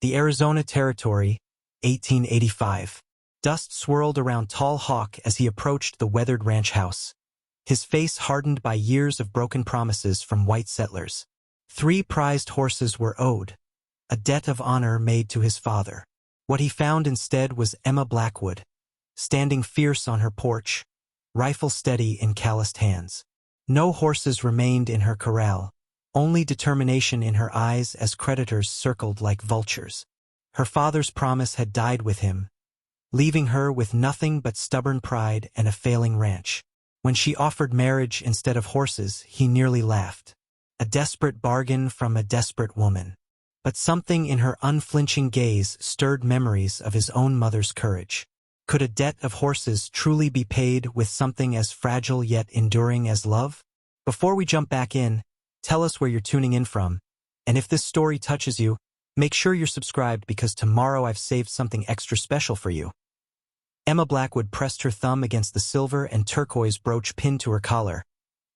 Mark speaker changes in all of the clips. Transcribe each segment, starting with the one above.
Speaker 1: The Arizona Territory, 1885. Dust swirled around Tall Hawk as he approached the weathered ranch house, his face hardened by years of broken promises from white settlers. 3 prized horses were owed, a debt of honor made to his father. What he found instead was Emma Blackwood, standing fierce on her porch, rifle steady in calloused hands. No horses remained in her corral, only determination in her eyes as creditors circled like vultures. Her father's promise had died with him, leaving her with nothing but stubborn pride and a failing ranch. When she offered marriage instead of horses, he nearly laughed. A desperate bargain from a desperate woman. But something in her unflinching gaze stirred memories of his own mother's courage. Could a debt of horses truly be paid with something as fragile yet enduring as love? Before we jump back in, tell us where you're tuning in from, and if this story touches you, make sure you're subscribed because tomorrow I've saved something extra special for you. Emma Blackwood pressed her thumb against the silver and turquoise brooch pinned to her collar,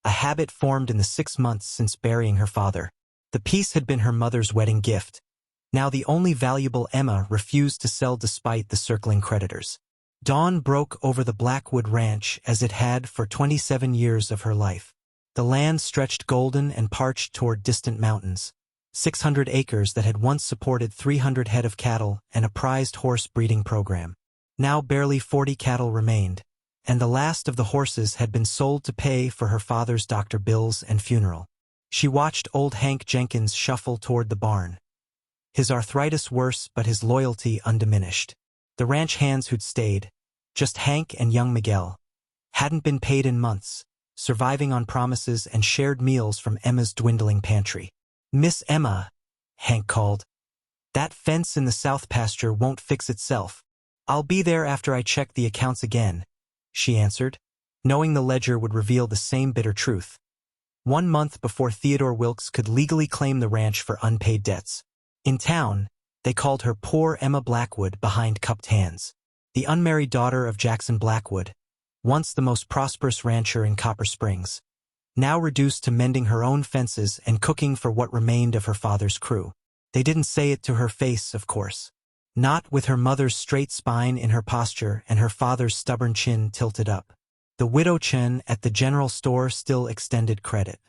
Speaker 1: a habit formed in the 6 months since burying her father. The piece had been her mother's wedding gift. Now the only valuable Emma refused to sell despite the circling creditors. Dawn broke over the Blackwood Ranch as it had for 27 years of her life. The land stretched golden and parched toward distant mountains, 600 acres that had once supported 300 head of cattle and a prized horse breeding program. Now barely 40 cattle remained, and the last of the horses had been sold to pay for her father's doctor bills and funeral. She watched old Hank Jenkins shuffle toward the barn, his arthritis worse but his loyalty undiminished. The ranch hands who'd stayed, just Hank and young Miguel, hadn't been paid in months, surviving on promises and shared meals from Emma's dwindling pantry. "Miss Emma," Hank called. "That fence in the south pasture won't fix itself. I'll be there after I check the accounts again," she answered, knowing the ledger would reveal the same bitter truth. 1 month before Theodore Wilkes could legally claim the ranch for unpaid debts. In town, they called her poor Emma Blackwood behind cupped hands. The unmarried daughter of Jackson Blackwood, once the most prosperous rancher in Copper Springs, now reduced to mending her own fences and cooking for what remained of her father's crew. They didn't say it to her face, of course. Not with her mother's straight spine in her posture and her father's stubborn chin tilted up. The widow Chen at the general store still extended credit.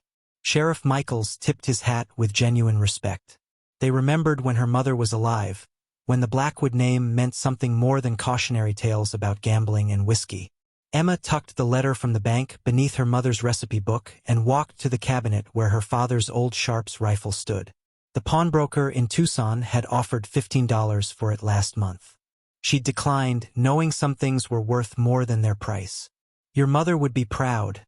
Speaker 1: Sheriff Michaels tipped his hat with genuine respect. They remembered when her mother was alive, when the Blackwood name meant something more than cautionary tales about gambling and whiskey. Emma tucked the letter from the bank beneath her mother's recipe book and walked to the cabinet where her father's old Sharps rifle stood. The pawnbroker in Tucson had offered $15 for it last month. She'd declined, knowing some things were worth more than their price. "Your mother would be proud,"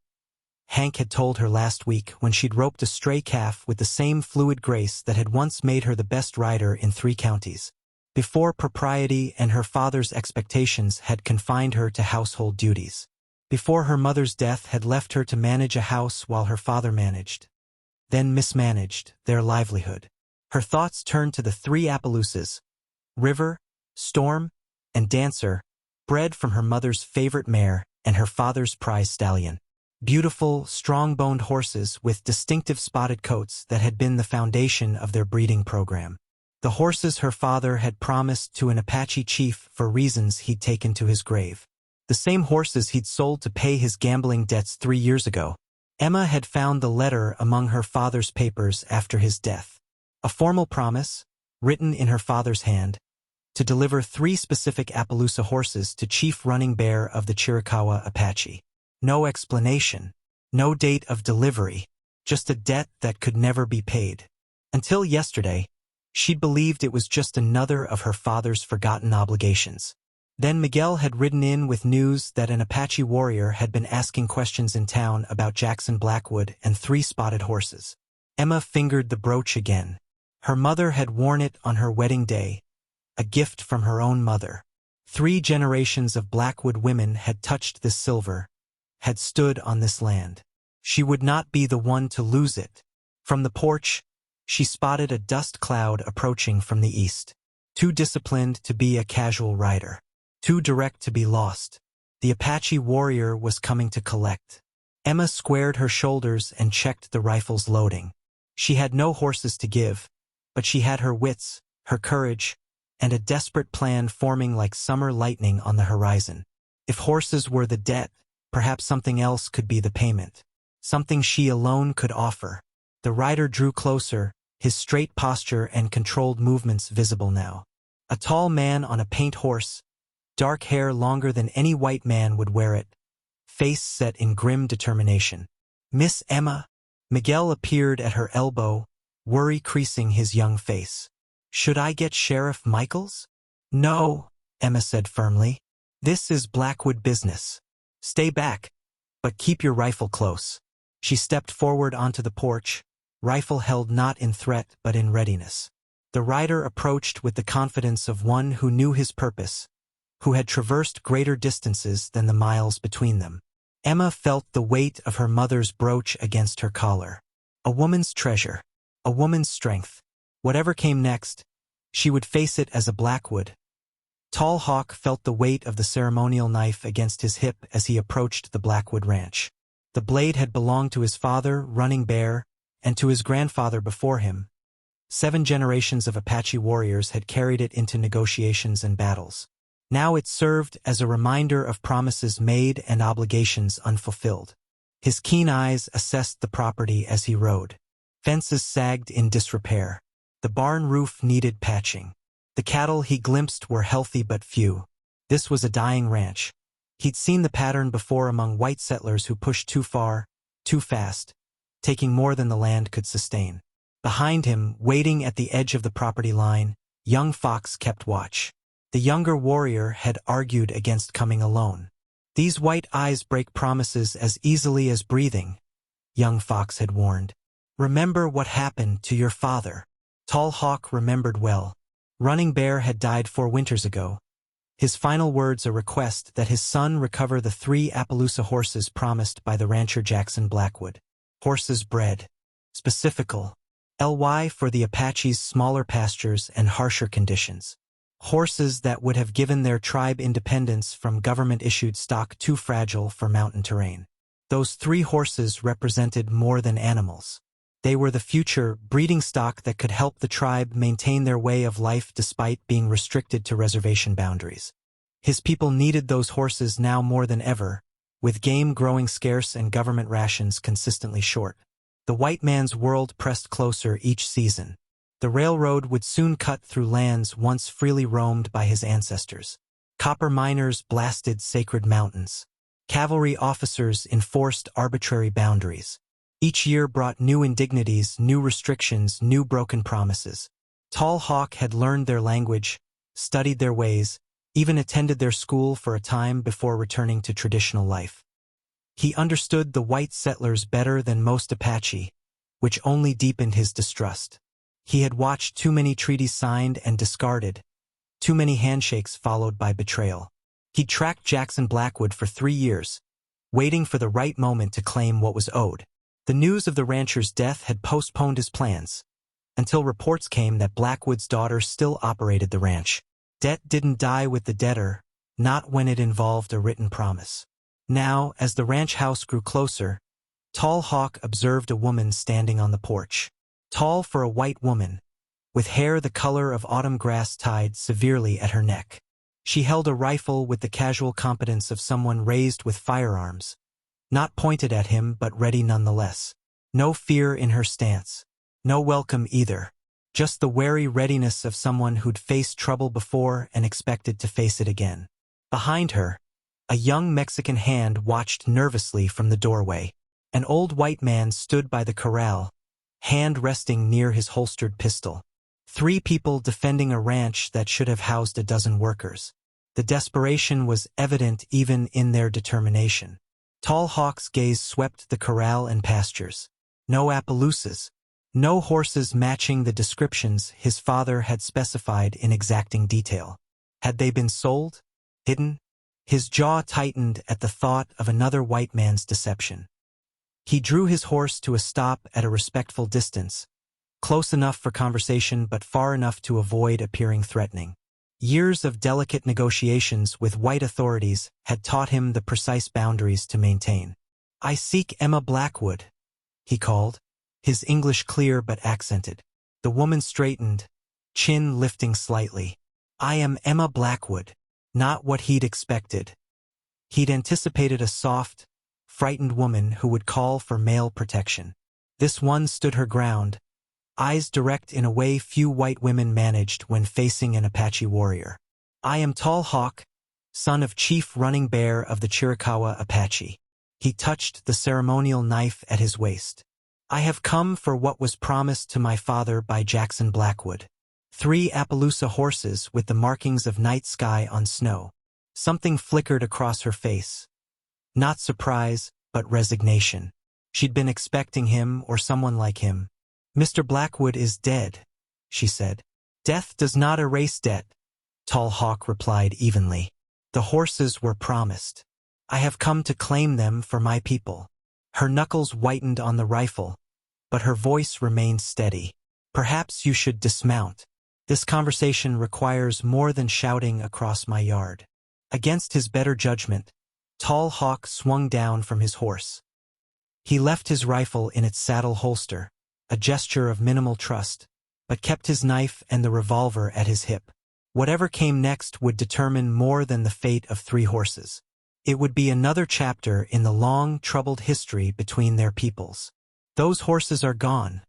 Speaker 1: Hank had told her last week when she'd roped a stray calf with the same fluid grace that had once made her the best rider in 3 counties. Before propriety and her father's expectations had confined her to household duties. Before her mother's death had left her to manage a house while her father managed, then mismanaged, their livelihood. Her thoughts turned to the 3 Appaloosas, River, Storm, and Dancer, bred from her mother's favorite mare and her father's prize stallion. Beautiful, strong-boned horses with distinctive spotted coats that had been the foundation of their breeding program. The horses her father had promised to an Apache chief for reasons he'd taken to his grave. The same horses he'd sold to pay his gambling debts 3 years ago. Emma had found the letter among her father's papers after his death. A formal promise, written in her father's hand, to deliver 3 specific Appaloosa horses to Chief Running Bear of the Chiricahua Apache. No explanation, no date of delivery, just a debt that could never be paid. Until yesterday, she'd believed it was just another of her father's forgotten obligations. Then Miguel had ridden in with news that an Apache warrior had been asking questions in town about Jackson Blackwood and 3 spotted horses. Emma fingered the brooch again. Her mother had worn it on her wedding day, a gift from her own mother. 3 generations of Blackwood women had touched this silver, had stood on this land. She would not be the one to lose it. From the porch, she spotted a dust cloud approaching from the east. Too disciplined to be a casual rider. Too direct to be lost. The Apache warrior was coming to collect. Emma squared her shoulders and checked the rifle's loading. She had no horses to give, but she had her wits, her courage, and a desperate plan forming like summer lightning on the horizon. If horses were the debt, perhaps something else could be the payment. Something she alone could offer. The rider drew closer, his straight posture and controlled movements visible now. A tall man on a paint horse, dark hair longer than any white man would wear it, face set in grim determination. "Miss Emma?" Miguel appeared at her elbow, worry creasing his young face. "Should I get Sheriff Michaels?" "No," Emma said firmly. "This is Blackwood business. Stay back, but keep your rifle close." She stepped forward onto the porch, rifle held not in threat but in readiness. The rider approached with the confidence of one who knew his purpose, who had traversed greater distances than the miles between them. Emma felt the weight of her mother's brooch against her collar. A woman's treasure, a woman's strength. Whatever came next, she would face it as a Blackwood. Tall Hawk felt the weight of the ceremonial knife against his hip as he approached the Blackwood ranch. The blade had belonged to his father, Running Bear, and to his grandfather before him. 7 generations of Apache warriors had carried it into negotiations and battles. Now it served as a reminder of promises made and obligations unfulfilled. His keen eyes assessed the property as he rode. Fences sagged in disrepair. The barn roof needed patching. The cattle he glimpsed were healthy but few. This was a dying ranch. He'd seen the pattern before among white settlers who pushed too far, too fast, taking more than the land could sustain. Behind him, waiting at the edge of the property line, young Fox kept watch. The younger warrior had argued against coming alone. "These white eyes break promises as easily as breathing," young Fox had warned. "Remember what happened to your father." Tall Hawk remembered well. Running Bear had died 4 winters ago. His final words a request that his son recover the 3 Appaloosa horses promised by the rancher Jackson Blackwood. Horses bred. Specifical. LY for the Apache's smaller pastures and harsher conditions. Horses that would have given their tribe independence from government-issued stock too fragile for mountain terrain. Those 3 horses represented more than animals. They were the future breeding stock that could help the tribe maintain their way of life despite being restricted to reservation boundaries. His people needed those horses now more than ever, with game growing scarce and government rations consistently short. The white man's world pressed closer each season. The railroad would soon cut through lands once freely roamed by his ancestors. Copper miners blasted sacred mountains. Cavalry officers enforced arbitrary boundaries. Each year brought new indignities, new restrictions, new broken promises. Tall Hawk had learned their language, studied their ways, even attended their school for a time before returning to traditional life. He understood the white settlers better than most Apache, which only deepened his distrust. He had watched too many treaties signed and discarded, too many handshakes followed by betrayal. He tracked Jackson Blackwood for 3 years, waiting for the right moment to claim what was owed. The news of the rancher's death had postponed his plans, until reports came that Blackwood's daughter still operated the ranch. Debt didn't die with the debtor, not when it involved a written promise. Now, as the ranch house grew closer, Tall Hawk observed a woman standing on the porch. Tall for a white woman, with hair the color of autumn grass tied severely at her neck. She held a rifle with the casual competence of someone raised with firearms, not pointed at him but ready nonetheless. No fear in her stance. No welcome either. Just the wary readiness of someone who'd faced trouble before and expected to face it again. Behind her, a young Mexican hand watched nervously from the doorway. An old white man stood by the corral, hand resting near his holstered pistol. 3 people defending a ranch that should have housed a dozen workers. The desperation was evident even in their determination. Tall Hawk's gaze swept the corral and pastures. No Appaloosas. No horses matching the descriptions his father had specified in exacting detail. Had they been sold? Hidden? His jaw tightened at the thought of another white man's deception. He drew his horse to a stop at a respectful distance, close enough for conversation but far enough to avoid appearing threatening. Years of delicate negotiations with white authorities had taught him the precise boundaries to maintain. "I seek Emma Blackwood," he called, his English clear but accented. The woman straightened, chin lifting slightly. I am Emma Blackwood. Not what he'd expected. He'd anticipated a soft, frightened woman who would call for male protection. This one stood her ground, eyes direct in a way few white women managed when facing an Apache warrior. I am Tall Hawk, son of Chief Running Bear of the Chiricahua Apache. He touched the ceremonial knife at his waist. I have come for what was promised to my father by Jackson Blackwood. 3 Appaloosa horses with the markings of night sky on snow. Something flickered across her face. Not surprise, but resignation. She'd been expecting him or someone like him. Mr. Blackwood is dead, she said. Death does not erase debt, Tall Hawk replied evenly. The horses were promised. I have come to claim them for my people. Her knuckles whitened on the rifle, but her voice remained steady. Perhaps you should dismount. This conversation requires more than shouting across my yard. Against his better judgment, Tall Hawk swung down from his horse. He left his rifle in its saddle holster, a gesture of minimal trust, but kept his knife and the revolver at his hip. Whatever came next would determine more than the fate of 3 horses. It would be another chapter in the long, troubled history between their peoples. Those horses are gone,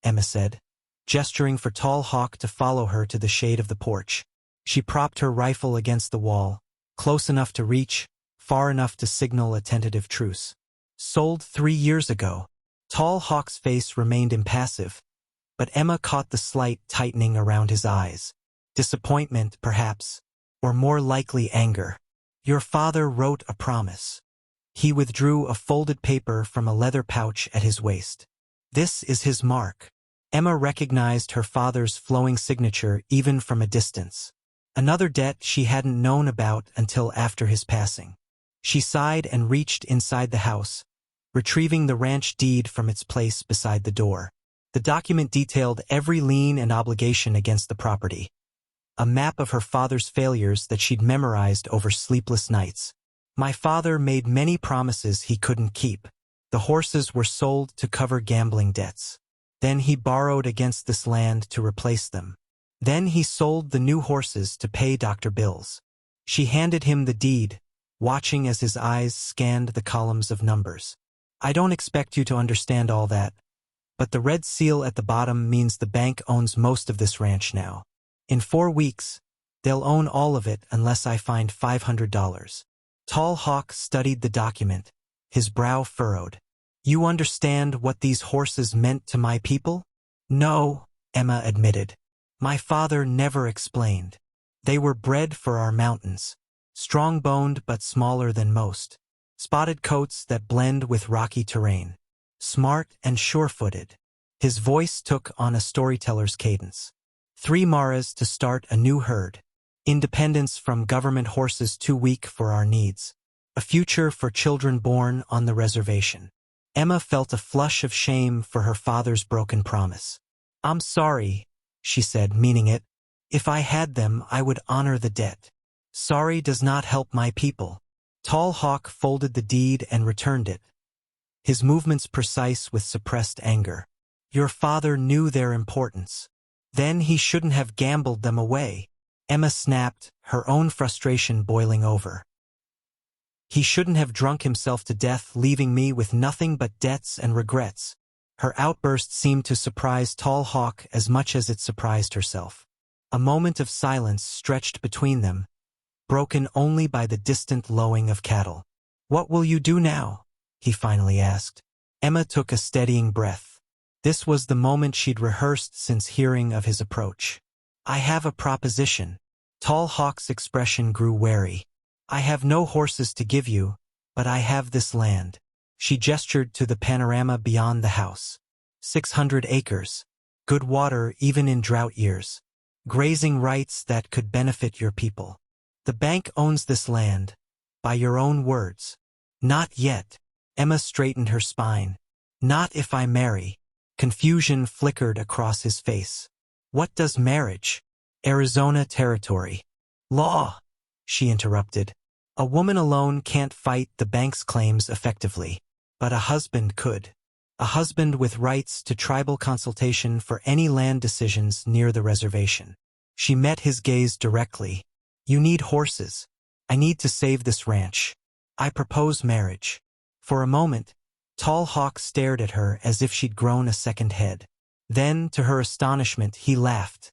Speaker 1: Emma said, gesturing for Tall Hawk to follow her to the shade of the porch. She propped her rifle against the wall, close enough to reach, far enough to signal a tentative truce. Sold 3 years ago. Tall Hawk's face remained impassive, but Emma caught the slight tightening around his eyes. Disappointment, perhaps, or more likely anger. Your father wrote a promise. He withdrew a folded paper from a leather pouch at his waist. This is his mark. Emma recognized her father's flowing signature even from a distance. Another debt she hadn't known about until after his passing. She sighed and reached inside the house, retrieving the ranch deed from its place beside the door. The document detailed every lien and obligation against the property. A map of her father's failures that she'd memorized over sleepless nights. My father made many promises he couldn't keep. The horses were sold to cover gambling debts. Then he borrowed against this land to replace them. Then he sold the new horses to pay Dr. bills. She handed him the deed, watching as his eyes scanned the columns of numbers. I don't expect you to understand all that, but the red seal at the bottom means the bank owns most of this ranch now. In 4 weeks, they'll own all of it unless I find $500. Tall Hawk studied the document, his brow furrowed. You understand what these horses meant to my people? No, Emma admitted. My father never explained. They were bred for our mountains. Strong-boned but smaller than most. Spotted coats that blend with rocky terrain. Smart and sure-footed. His voice took on a storyteller's cadence. 3 maras to start a new herd. Independence from government horses too weak for our needs. A future for children born on the reservation. Emma felt a flush of shame for her father's broken promise. I'm sorry, she said, meaning it. If I had them, I would honor the debt. Sorry does not help my people. Tall Hawk folded the deed and returned it, his movements precise with suppressed anger. Your father knew their importance. Then he shouldn't have gambled them away. Emma snapped, her own frustration boiling over. He shouldn't have drunk himself to death, leaving me with nothing but debts and regrets. Her outburst seemed to surprise Tall Hawk as much as it surprised herself. A moment of silence stretched between them, broken only by the distant lowing of cattle. What will you do now? He finally asked. Emma took a steadying breath. This was the moment she'd rehearsed since hearing of his approach. I have a proposition. Tall Hawk's expression grew wary. I have no horses to give you, but I have this land. She gestured to the panorama beyond the house. 600 acres. Good water even in drought years. Grazing rights that could benefit your people. The bank owns this land, by your own words. Not yet. Emma straightened her spine. Not if I marry. Confusion flickered across his face. What does marriage? Arizona territory. Law, she interrupted. A woman alone can't fight the bank's claims effectively, but a husband could. a husband with rights to tribal consultation for any land decisions near the reservation. She met his gaze directly. You need horses. I need to save this ranch. I propose marriage. For a moment, Tall Hawk stared at her as if she'd grown a second head. Then, to her astonishment, he laughed.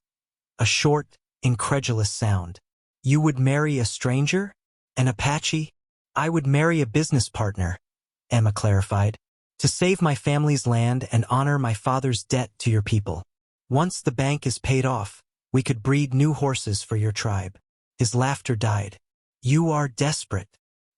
Speaker 1: A short, incredulous sound. You would marry a stranger? An Apache? I would marry a business partner, Emma clarified, to save my family's land and honor my father's debt to your people. Once the bank is paid off, we could breed new horses for your tribe. His laughter died. You are desperate.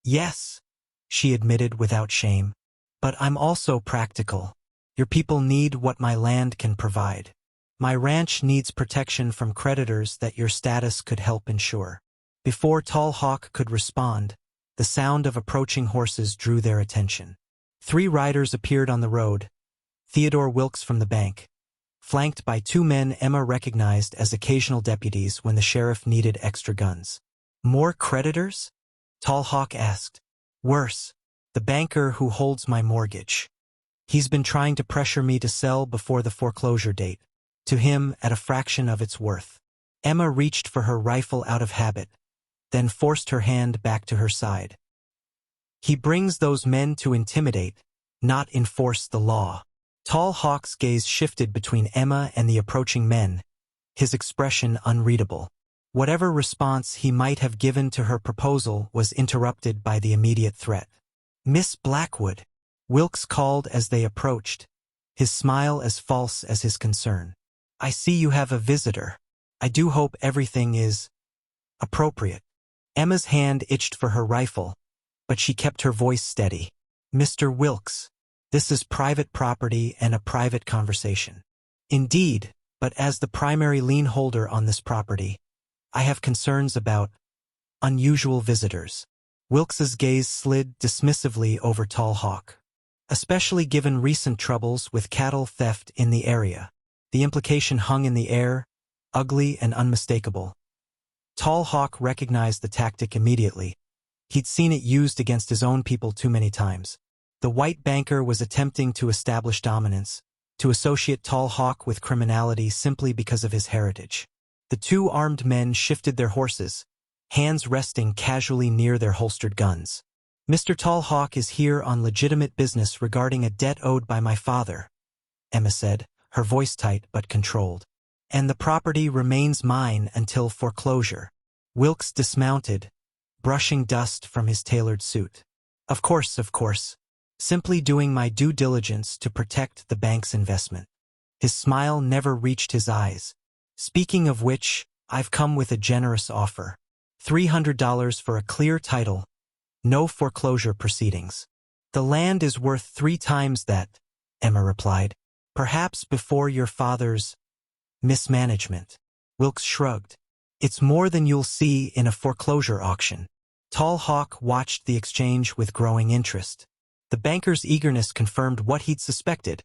Speaker 1: Yes, she admitted without shame. But I'm also practical. Your people need what my land can provide. My ranch needs protection from creditors that your status could help ensure. Before Tall Hawk could respond, the sound of approaching horses drew their attention. 3 riders appeared on the road. Theodore Wilkes from the bank, flanked by 2 men Emma recognized as occasional deputies when the sheriff needed extra guns. More creditors? Tall Hawk asked. Worse, the banker who holds my mortgage. He's been trying to pressure me to sell before the foreclosure date, to him at a fraction of its worth. Emma reached for her rifle out of habit, then forced her hand back to her side. He brings those men to intimidate, not enforce the law. Tall Hawk's gaze shifted between Emma and the approaching men, his expression unreadable. Whatever response he might have given to her proposal was interrupted by the immediate threat. Miss Blackwood, Wilkes called as they approached, his smile as false as his concern. I see you have a visitor. I do hope everything is appropriate. Emma's hand itched for her rifle, but she kept her voice steady. Mr. Wilkes, this is private property and a private conversation. Indeed, but as the primary lien holder on this property, I have concerns about unusual visitors. Wilkes's gaze slid dismissively over Tall Hawk. Especially given recent troubles with cattle theft in the area. The implication hung in the air, ugly and unmistakable. Tall Hawk recognized the tactic immediately. He'd seen it used against his own people too many times. The white banker was attempting to establish dominance, to associate Tall Hawk with criminality simply because of his heritage. The 2 armed men shifted their horses, hands resting casually near their holstered guns. Mr. Tall Hawk is here on legitimate business regarding a debt owed by my father, Emma said, her voice tight but controlled. And the property remains mine until foreclosure. Wilkes dismounted, brushing dust from his tailored suit. Of course. Simply doing my due diligence to protect the bank's investment. His smile never reached his eyes. Speaking of which, I've come with a generous offer. $300 for a clear title. No foreclosure proceedings. The land is worth 3 times that, Emma replied. Perhaps before your father's mismanagement. Wilkes shrugged. It's more than you'll see in a foreclosure auction. Tall Hawk watched the exchange with growing interest. The banker's eagerness confirmed what he'd suspected.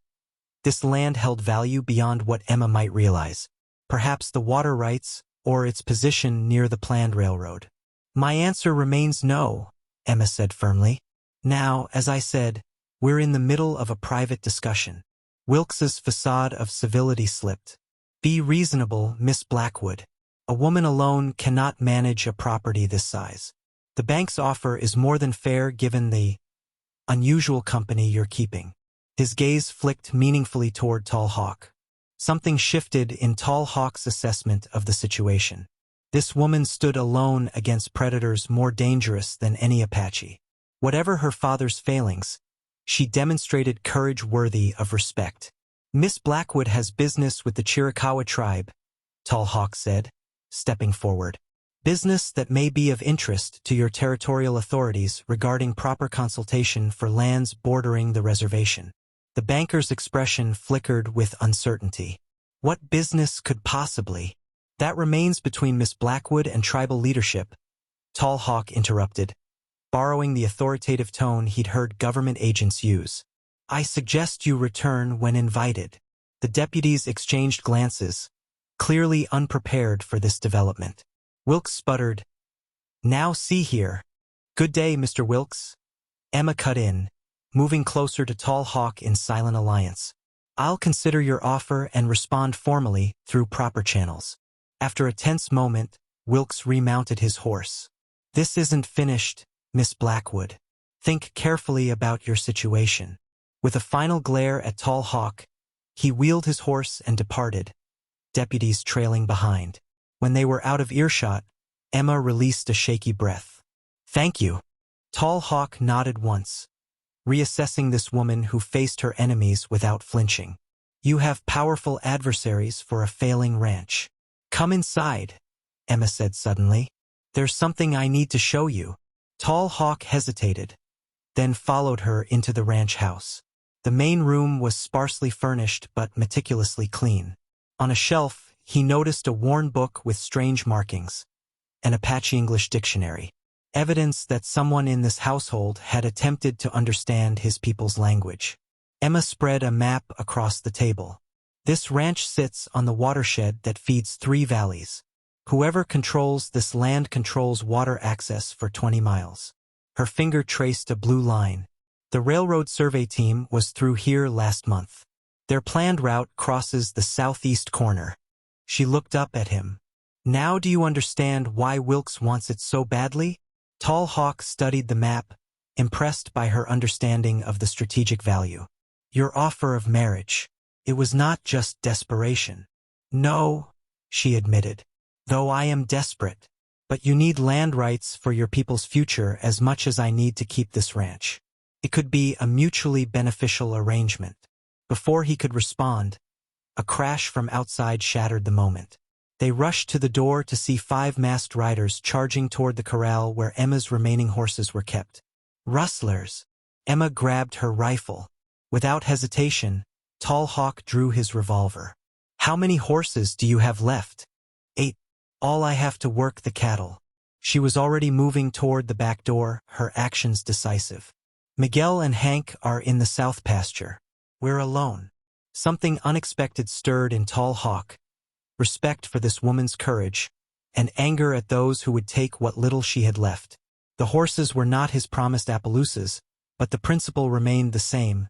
Speaker 1: This land held value beyond what Emma might realize. Perhaps the water rights, or its position near the planned railroad. My answer remains no, Emma said firmly. Now, as I said, we're in the middle of a private discussion. Wilkes's facade of civility slipped. Be reasonable, Miss Blackwood. A woman alone cannot manage a property this size. The bank's offer is more than fair given the unusual company you're keeping. His gaze flicked meaningfully toward Tall Hawk. Something shifted in Tall Hawk's assessment of the situation. This woman stood alone against predators more dangerous than any Apache. Whatever her father's failings, she demonstrated courage worthy of respect. Miss Blackwood has business with the Chiricahua tribe, Tall Hawk said, stepping forward. Business that may be of interest to your territorial authorities regarding proper consultation for lands bordering the reservation. The banker's expression flickered with uncertainty. What business could possibly? That remains between Miss Blackwood and tribal leadership, Tall Hawk interrupted, borrowing the authoritative tone he'd heard government agents use. I suggest you return when invited. The deputies exchanged glances, clearly unprepared for this development. Wilkes sputtered, Now see here. Good day, Mr. Wilkes. Emma cut in. moving closer to Tall Hawk in silent alliance. I'll consider your offer and respond formally through proper channels. After a tense moment, Wilkes remounted his horse. This isn't finished, Miss Blackwood. Think carefully about your situation. With a final glare at Tall Hawk, he wheeled his horse and departed, deputies trailing behind. When they were out of earshot, Emma released a shaky breath. Thank you. Tall Hawk nodded once, reassessing this woman who faced her enemies without flinching. You have powerful adversaries for a failing ranch. Come inside, Emma said suddenly. There's something I need to show you. Tall Hawk hesitated, then followed her into the ranch house. The main room was sparsely furnished but meticulously clean. On a shelf, he noticed a worn book with strange markings, an Apache English dictionary, evidence that someone in this household had attempted to understand his people's language. Emma spread a map across the table. This ranch sits on the watershed that feeds 3 valleys. Whoever controls this land controls water access for 20 miles. Her finger traced a blue line. The railroad survey team was through here last month. Their planned route crosses the southeast corner. She looked up at him. Now do you understand why Wilkes wants it so badly? Tall Hawk studied the map, impressed by her understanding of the strategic value. Your offer of marriage. It was not just desperation. No, she admitted. Though I am desperate. But you need land rights for your people's future as much as I need to keep this ranch. It could be a mutually beneficial arrangement. Before he could respond, a crash from outside shattered the moment. They rushed to the door to see 5 masked riders charging toward the corral where Emma's remaining horses were kept. Rustlers! Emma grabbed her rifle. Without hesitation, Tall Hawk drew his revolver. How many horses do you have left? 8. All I have to work the cattle. She was already moving toward the back door, her actions decisive. Miguel and Hank are in the south pasture. We're alone. Something unexpected stirred in Tall Hawk. Respect for this woman's courage, and anger at those who would take what little she had left. The horses were not his promised Appaloosas, but the principle remained the same.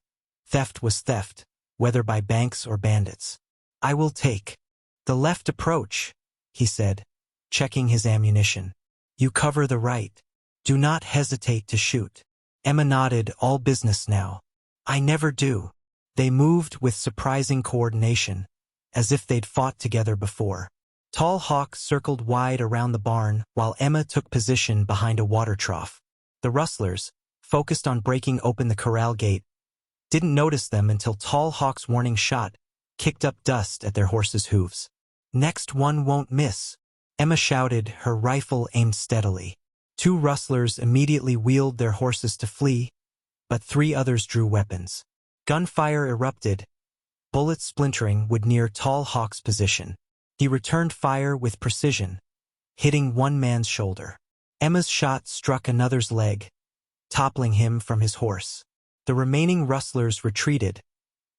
Speaker 1: Theft was theft, whether by banks or bandits. I will take the left approach, he said, checking his ammunition. You cover the right. Do not hesitate to shoot. Emma nodded, all business now. I never do. They moved with surprising coordination, as if they'd fought together before. Tall Hawk circled wide around the barn while Emma took position behind a water trough. The rustlers, focused on breaking open the corral gate, didn't notice them until Tall Hawk's warning shot kicked up dust at their horses' hooves. Next one won't miss, Emma shouted, her rifle aimed steadily. 2 rustlers immediately wheeled their horses to flee, but 3 others drew weapons. Gunfire erupted. Bullets splintering would near Tall Hawk's position. He returned fire with precision, hitting one man's shoulder. Emma's shot struck another's leg, toppling him from his horse. The remaining rustlers retreated,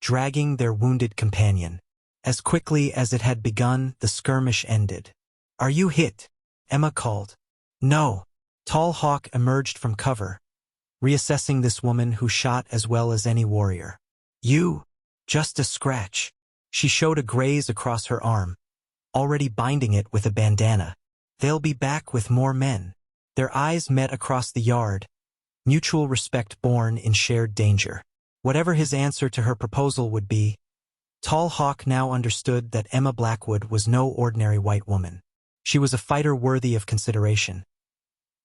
Speaker 1: dragging their wounded companion. As quickly as it had begun, the skirmish ended. Are you hit? Emma called. No. Tall Hawk emerged from cover, reassessing this woman who shot as well as any warrior. You? Just a scratch. She showed a graze across her arm, already binding it with a bandana. They'll be back with more men. Their eyes met across the yard, mutual respect born in shared danger. Whatever his answer to her proposal would be, Tall Hawk now understood that Emma Blackwood was no ordinary white woman. She was a fighter worthy of consideration.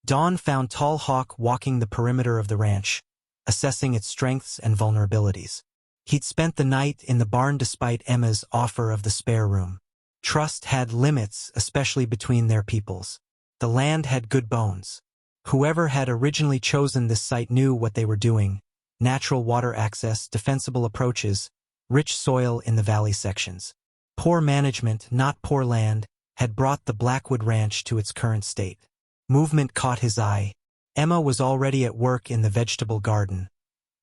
Speaker 1: Dawn found Tall Hawk walking the perimeter of the ranch, assessing its strengths and vulnerabilities. He'd spent the night in the barn despite Emma's offer of the spare room. Trust had limits, especially between their peoples. The land had good bones. Whoever had originally chosen this site knew what they were doing. Natural water access, defensible approaches, rich soil in the valley sections. Poor management, not poor land, had brought the Blackwood Ranch to its current state. Movement caught his eye. Emma was already at work in the vegetable garden,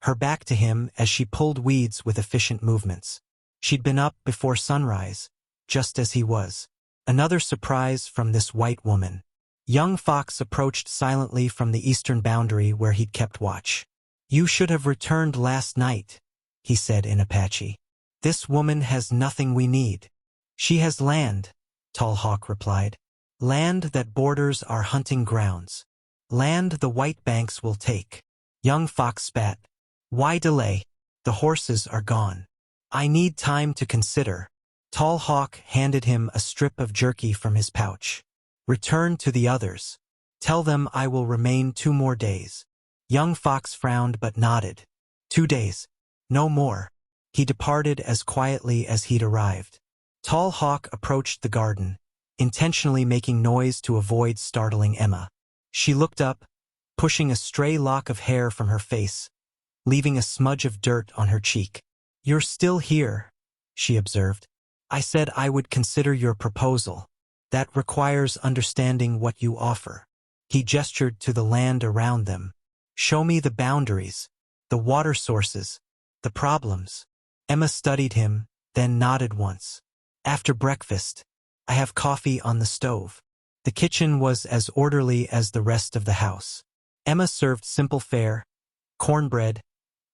Speaker 1: her back to him as she pulled weeds with efficient movements. She'd been up before sunrise, just as he was. Another surprise from this white woman. Young Fox approached silently from the eastern boundary where he'd kept watch. You should have returned last night, he said in Apache. This woman has nothing we need. She has land, Tall Hawk replied. Land that borders our hunting grounds. Land the white banks will take. Young Fox spat. Why delay? The horses are gone. I need time to consider. Tall Hawk handed him a strip of jerky from his pouch. Return to the others. Tell them I will remain 2 more days. Young Fox frowned but nodded. 2 days. No more. He departed as quietly as he'd arrived. Tall Hawk approached the garden, intentionally making noise to avoid startling Emma. She looked up, pushing a stray lock of hair from her face, leaving a smudge of dirt on her cheek. You're still here, she observed. I said I would consider your proposal. That requires understanding what you offer. He gestured to the land around them. Show me the boundaries, the water sources, the problems. Emma studied him, then nodded once. After breakfast, I have coffee on the stove. The kitchen was as orderly as the rest of the house. Emma served simple fare, cornbread,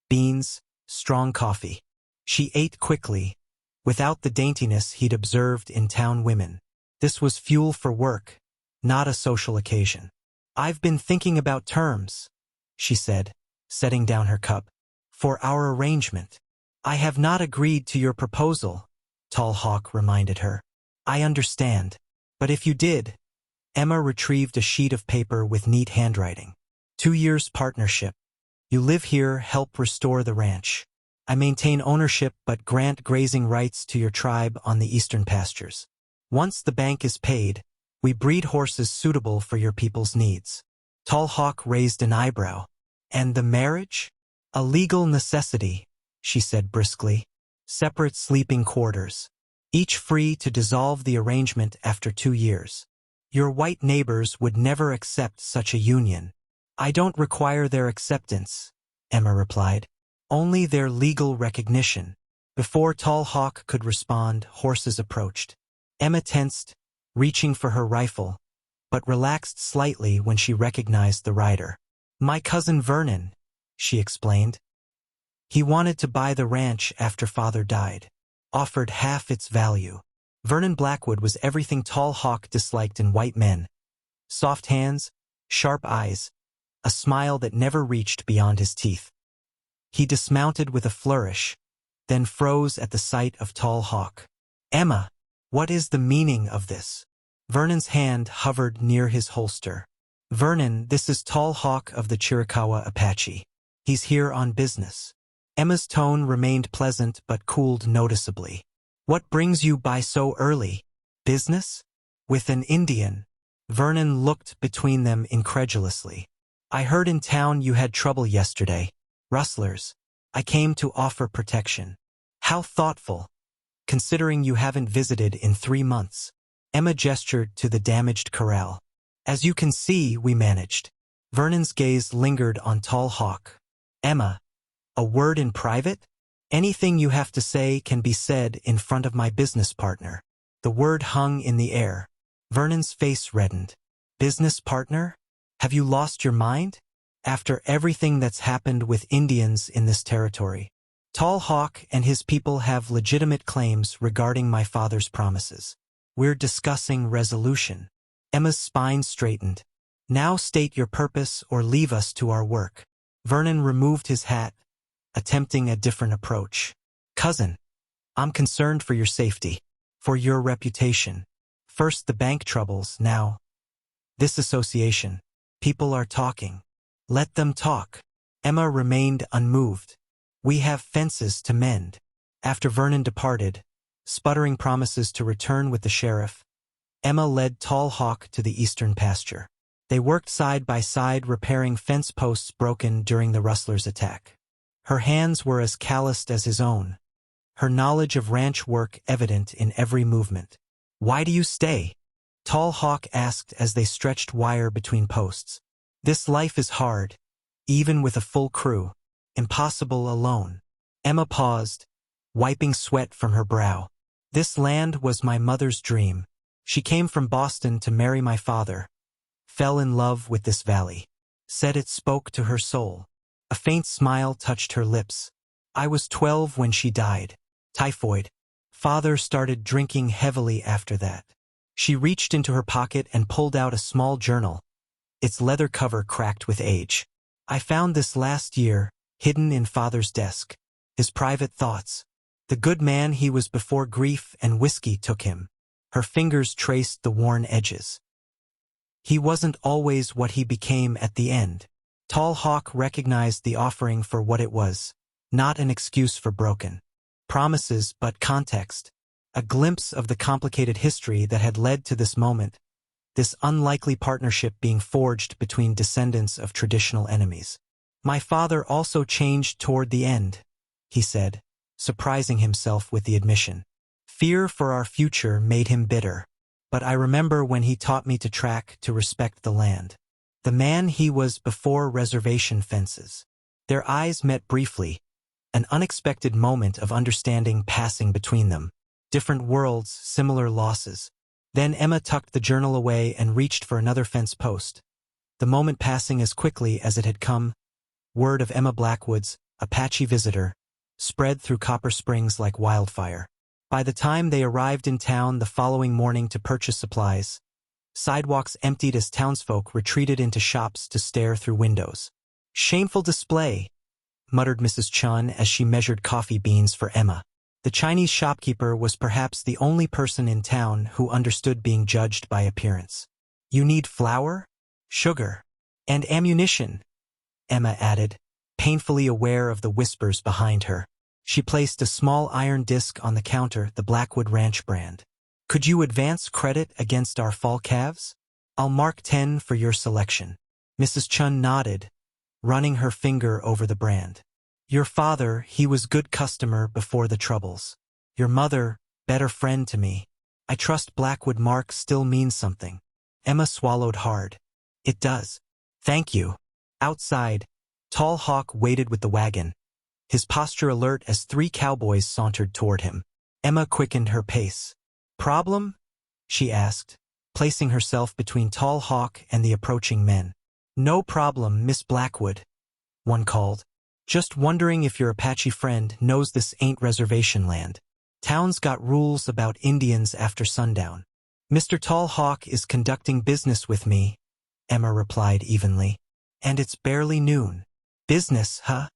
Speaker 1: beans, strong coffee. She ate quickly, without the daintiness he'd observed in town women. This was fuel for work, not a social occasion. I've been thinking about terms, she said, setting down her cup. For our arrangement. I have not agreed to your proposal, Tall Hawk reminded her. I understand. But if you did. Emma retrieved a sheet of paper with neat handwriting. 2 years partnership. You live here, help restore the ranch. I maintain ownership but grant grazing rights to your tribe on the eastern pastures. Once the bank is paid, we breed horses suitable for your people's needs. Tall Hawk raised an eyebrow. And the marriage? A legal necessity, she said briskly. Separate sleeping quarters. Each free to dissolve the arrangement after 2 years. Your white neighbors would never accept such a union. I don't require their acceptance, Emma replied. Only their legal recognition. Before Tall Hawk could respond, horses approached. Emma tensed, reaching for her rifle, but relaxed slightly when she recognized the rider. My cousin Vernon, she explained. He wanted to buy the ranch after father died. Offered half its value. Vernon Blackwood was everything Tall Hawk disliked in white men. Soft hands, sharp eyes, a smile that never reached beyond his teeth. He dismounted with a flourish, then froze at the sight of Tall Hawk. Emma, what is the meaning of this? Vernon's hand hovered near his holster. Vernon, this is Tall Hawk of the Chiricahua Apache. He's here on business. Emma's tone remained pleasant but cooled noticeably. What brings you by so early? Business? With an Indian? Vernon looked between them incredulously. I heard in town you had trouble yesterday. Rustlers. I came to offer protection. How thoughtful, considering you haven't visited in 3 months. Emma gestured to the damaged corral. As you can see, we managed. Vernon's gaze lingered on Tall Hawk. Emma, a word in private? Anything you have to say can be said in front of my business partner. The word hung in the air. Vernon's face reddened. Business partner? Have you lost your mind? After everything that's happened with Indians in this territory. Tall Hawk and his people have legitimate claims regarding my father's promises. We're discussing resolution. Emma's spine straightened. Now state your purpose or leave us to our work. Vernon removed his hat, attempting a different approach. Cousin, I'm concerned for your safety, for your reputation. First the bank troubles, now this association. People are talking. Let them talk. Emma remained unmoved. We have fences to mend. After Vernon departed, sputtering promises to return with the sheriff, Emma led Tall Hawk to the eastern pasture. They worked side by side repairing fence posts broken during the rustlers' attack. Her hands were as calloused as his own, her knowledge of ranch work evident in every movement. Why do you stay? Tall Hawk asked as they stretched wire between posts. This life is hard, even with a full crew. Impossible alone. Emma paused, wiping sweat from her brow. This land was my mother's dream. She came from Boston to marry my father, fell in love with this valley, said it spoke to her soul. A faint smile touched her lips. I was 12 when she died. Typhoid. Father started drinking heavily after that. She reached into her pocket and pulled out a small journal, its leather cover cracked with age. I found this last year, hidden in Father's desk. His private thoughts. The good man he was before grief and whiskey took him. Her fingers traced the worn edges. He wasn't always what he became at the end. Tall Hawk recognized the offering for what it was, not an excuse for broken promises but context, a glimpse of the complicated history that had led to this moment, this unlikely partnership being forged between descendants of traditional enemies. My father also changed toward the end, he said, surprising himself with the admission. Fear for our future made him bitter. But I remember when he taught me to track, to respect the land. The man he was before reservation fences. Their eyes met briefly, an unexpected moment of understanding passing between them. Different worlds, similar losses. Then Emma tucked the journal away and reached for another fence post. The moment passing as quickly as it had come. Word of Emma Blackwood's Apache visitor spread through Copper Springs like wildfire. By the time they arrived in town the following morning to purchase supplies, sidewalks emptied as townsfolk retreated into shops to stare through windows. Shameful display, muttered Mrs. Chun as she measured coffee beans for Emma. The Chinese shopkeeper was perhaps the only person in town who understood being judged by appearance. You need flour, sugar, and ammunition, Emma added, painfully aware of the whispers behind her. She placed a small iron disc on the counter, the Blackwood Ranch brand. Could you advance credit against our fall calves? I'll mark 10 for your selection. Mrs. Chun nodded, running her finger over the brand. Your father, he was good customer before the troubles. Your mother, better friend to me. I trust Blackwood mark still means something. Emma swallowed hard. It does. Thank you. Outside, Tall Hawk waited with the wagon, his posture alert as 3 cowboys sauntered toward him. Emma quickened her pace. Problem? She asked, placing herself between Tall Hawk and the approaching men. No problem, Miss Blackwood, one called. Just wondering if your Apache friend knows this ain't reservation land. Town's got rules about Indians after sundown. Mr. Tall Hawk is conducting business with me, Emma replied evenly. And it's barely noon. Business, huh?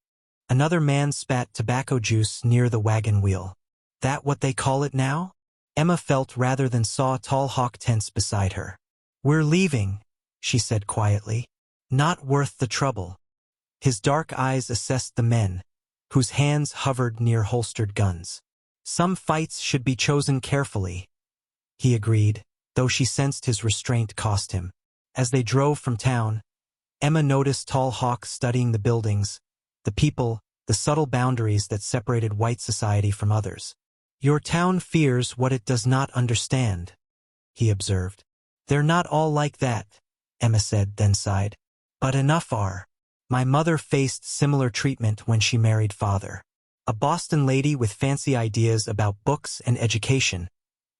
Speaker 1: Another man spat tobacco juice near the wagon wheel. That what they call it now? Emma felt rather than saw Tall Hawk tense beside her. We're leaving, she said quietly. Not worth the trouble. His dark eyes assessed the men, whose hands hovered near holstered guns. Some fights should be chosen carefully, he agreed, though she sensed his restraint cost him. As they drove from town, Emma noticed Tall Hawk studying the buildings, the people, the subtle boundaries that separated white society from others. Your town fears what it does not understand, he observed. They're not all like that, Emma said, then sighed. But enough are. My mother faced similar treatment when she married father. A Boston lady with fancy ideas about books and education,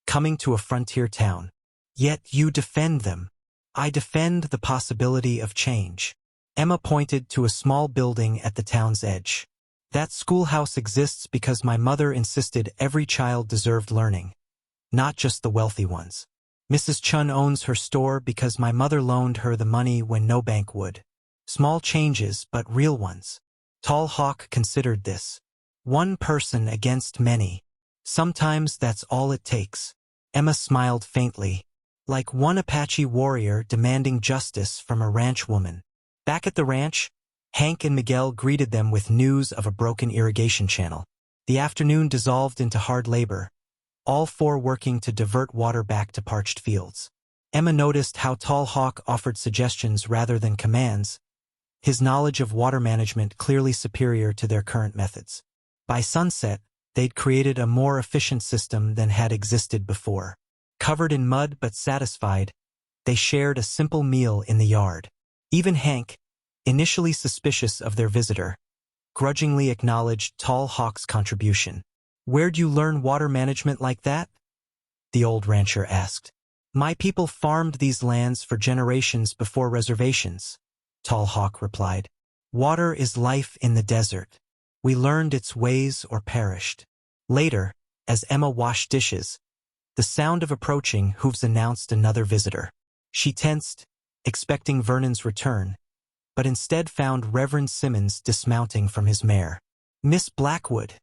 Speaker 1: coming to a frontier town. Yet you defend them. I defend the possibility of change. Emma pointed to a small building at the town's edge. That schoolhouse exists because my mother insisted every child deserved learning, not just the wealthy ones. Mrs. Chun owns her store because my mother loaned her the money when no bank would. Small changes, but real ones. Tall Hawk considered this. One person against many. Sometimes that's all it takes. Emma smiled faintly, like one Apache warrior demanding justice from a ranch woman. Back at the ranch, Hank and Miguel greeted them with news of a broken irrigation channel. The afternoon dissolved into hard labor, all 4 working to divert water back to parched fields. Emma noticed how Tall Hawk offered suggestions rather than commands, his knowledge of water management clearly superior to their current methods. By sunset, they'd created a more efficient system than had existed before. Covered in mud but satisfied, they shared a simple meal in the yard. Even Hank, initially suspicious of their visitor, grudgingly acknowledged Tall Hawk's contribution. Where'd you learn water management like that? The old rancher asked. My people farmed these lands for generations before reservations, Tall Hawk replied. Water is life in the desert. We learned its ways or perished. Later, as Emma washed dishes, the sound of approaching hooves announced another visitor. She tensed, expecting Vernon's return, but instead found Reverend Simmons dismounting from his mare. "Miss Blackwood,"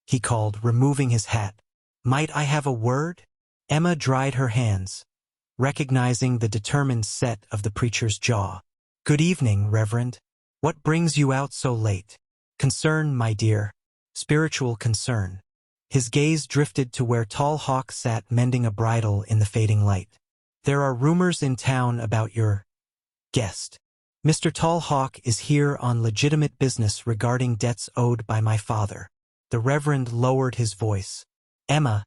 Speaker 1: he called, removing his hat. "Might I have a word?" Emma dried her hands, recognizing the determined set of the preacher's jaw. "Good evening, Reverend. What brings you out so late?" "Concern, my dear. Spiritual concern." His gaze drifted to where Tall Hawk sat mending a bridle in the fading light. "There are rumors in town about your guest. Mr. Tall Hawk is here on legitimate business regarding debts owed by my father." The Reverend lowered his voice. "Emma,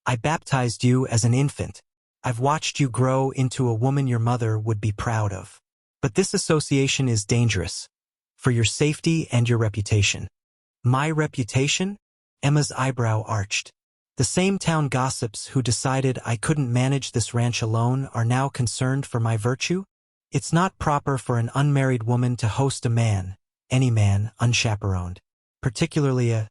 Speaker 1: I baptized you as an infant. I've watched you grow into a woman your mother would be proud of. But this association is dangerous, for your safety and your reputation." "My reputation?" Emma's eyebrow arched. "The same town gossips who decided I couldn't manage this ranch alone are now concerned for my virtue? It's not proper for an unmarried woman to host a man, any man, unchaperoned, particularly a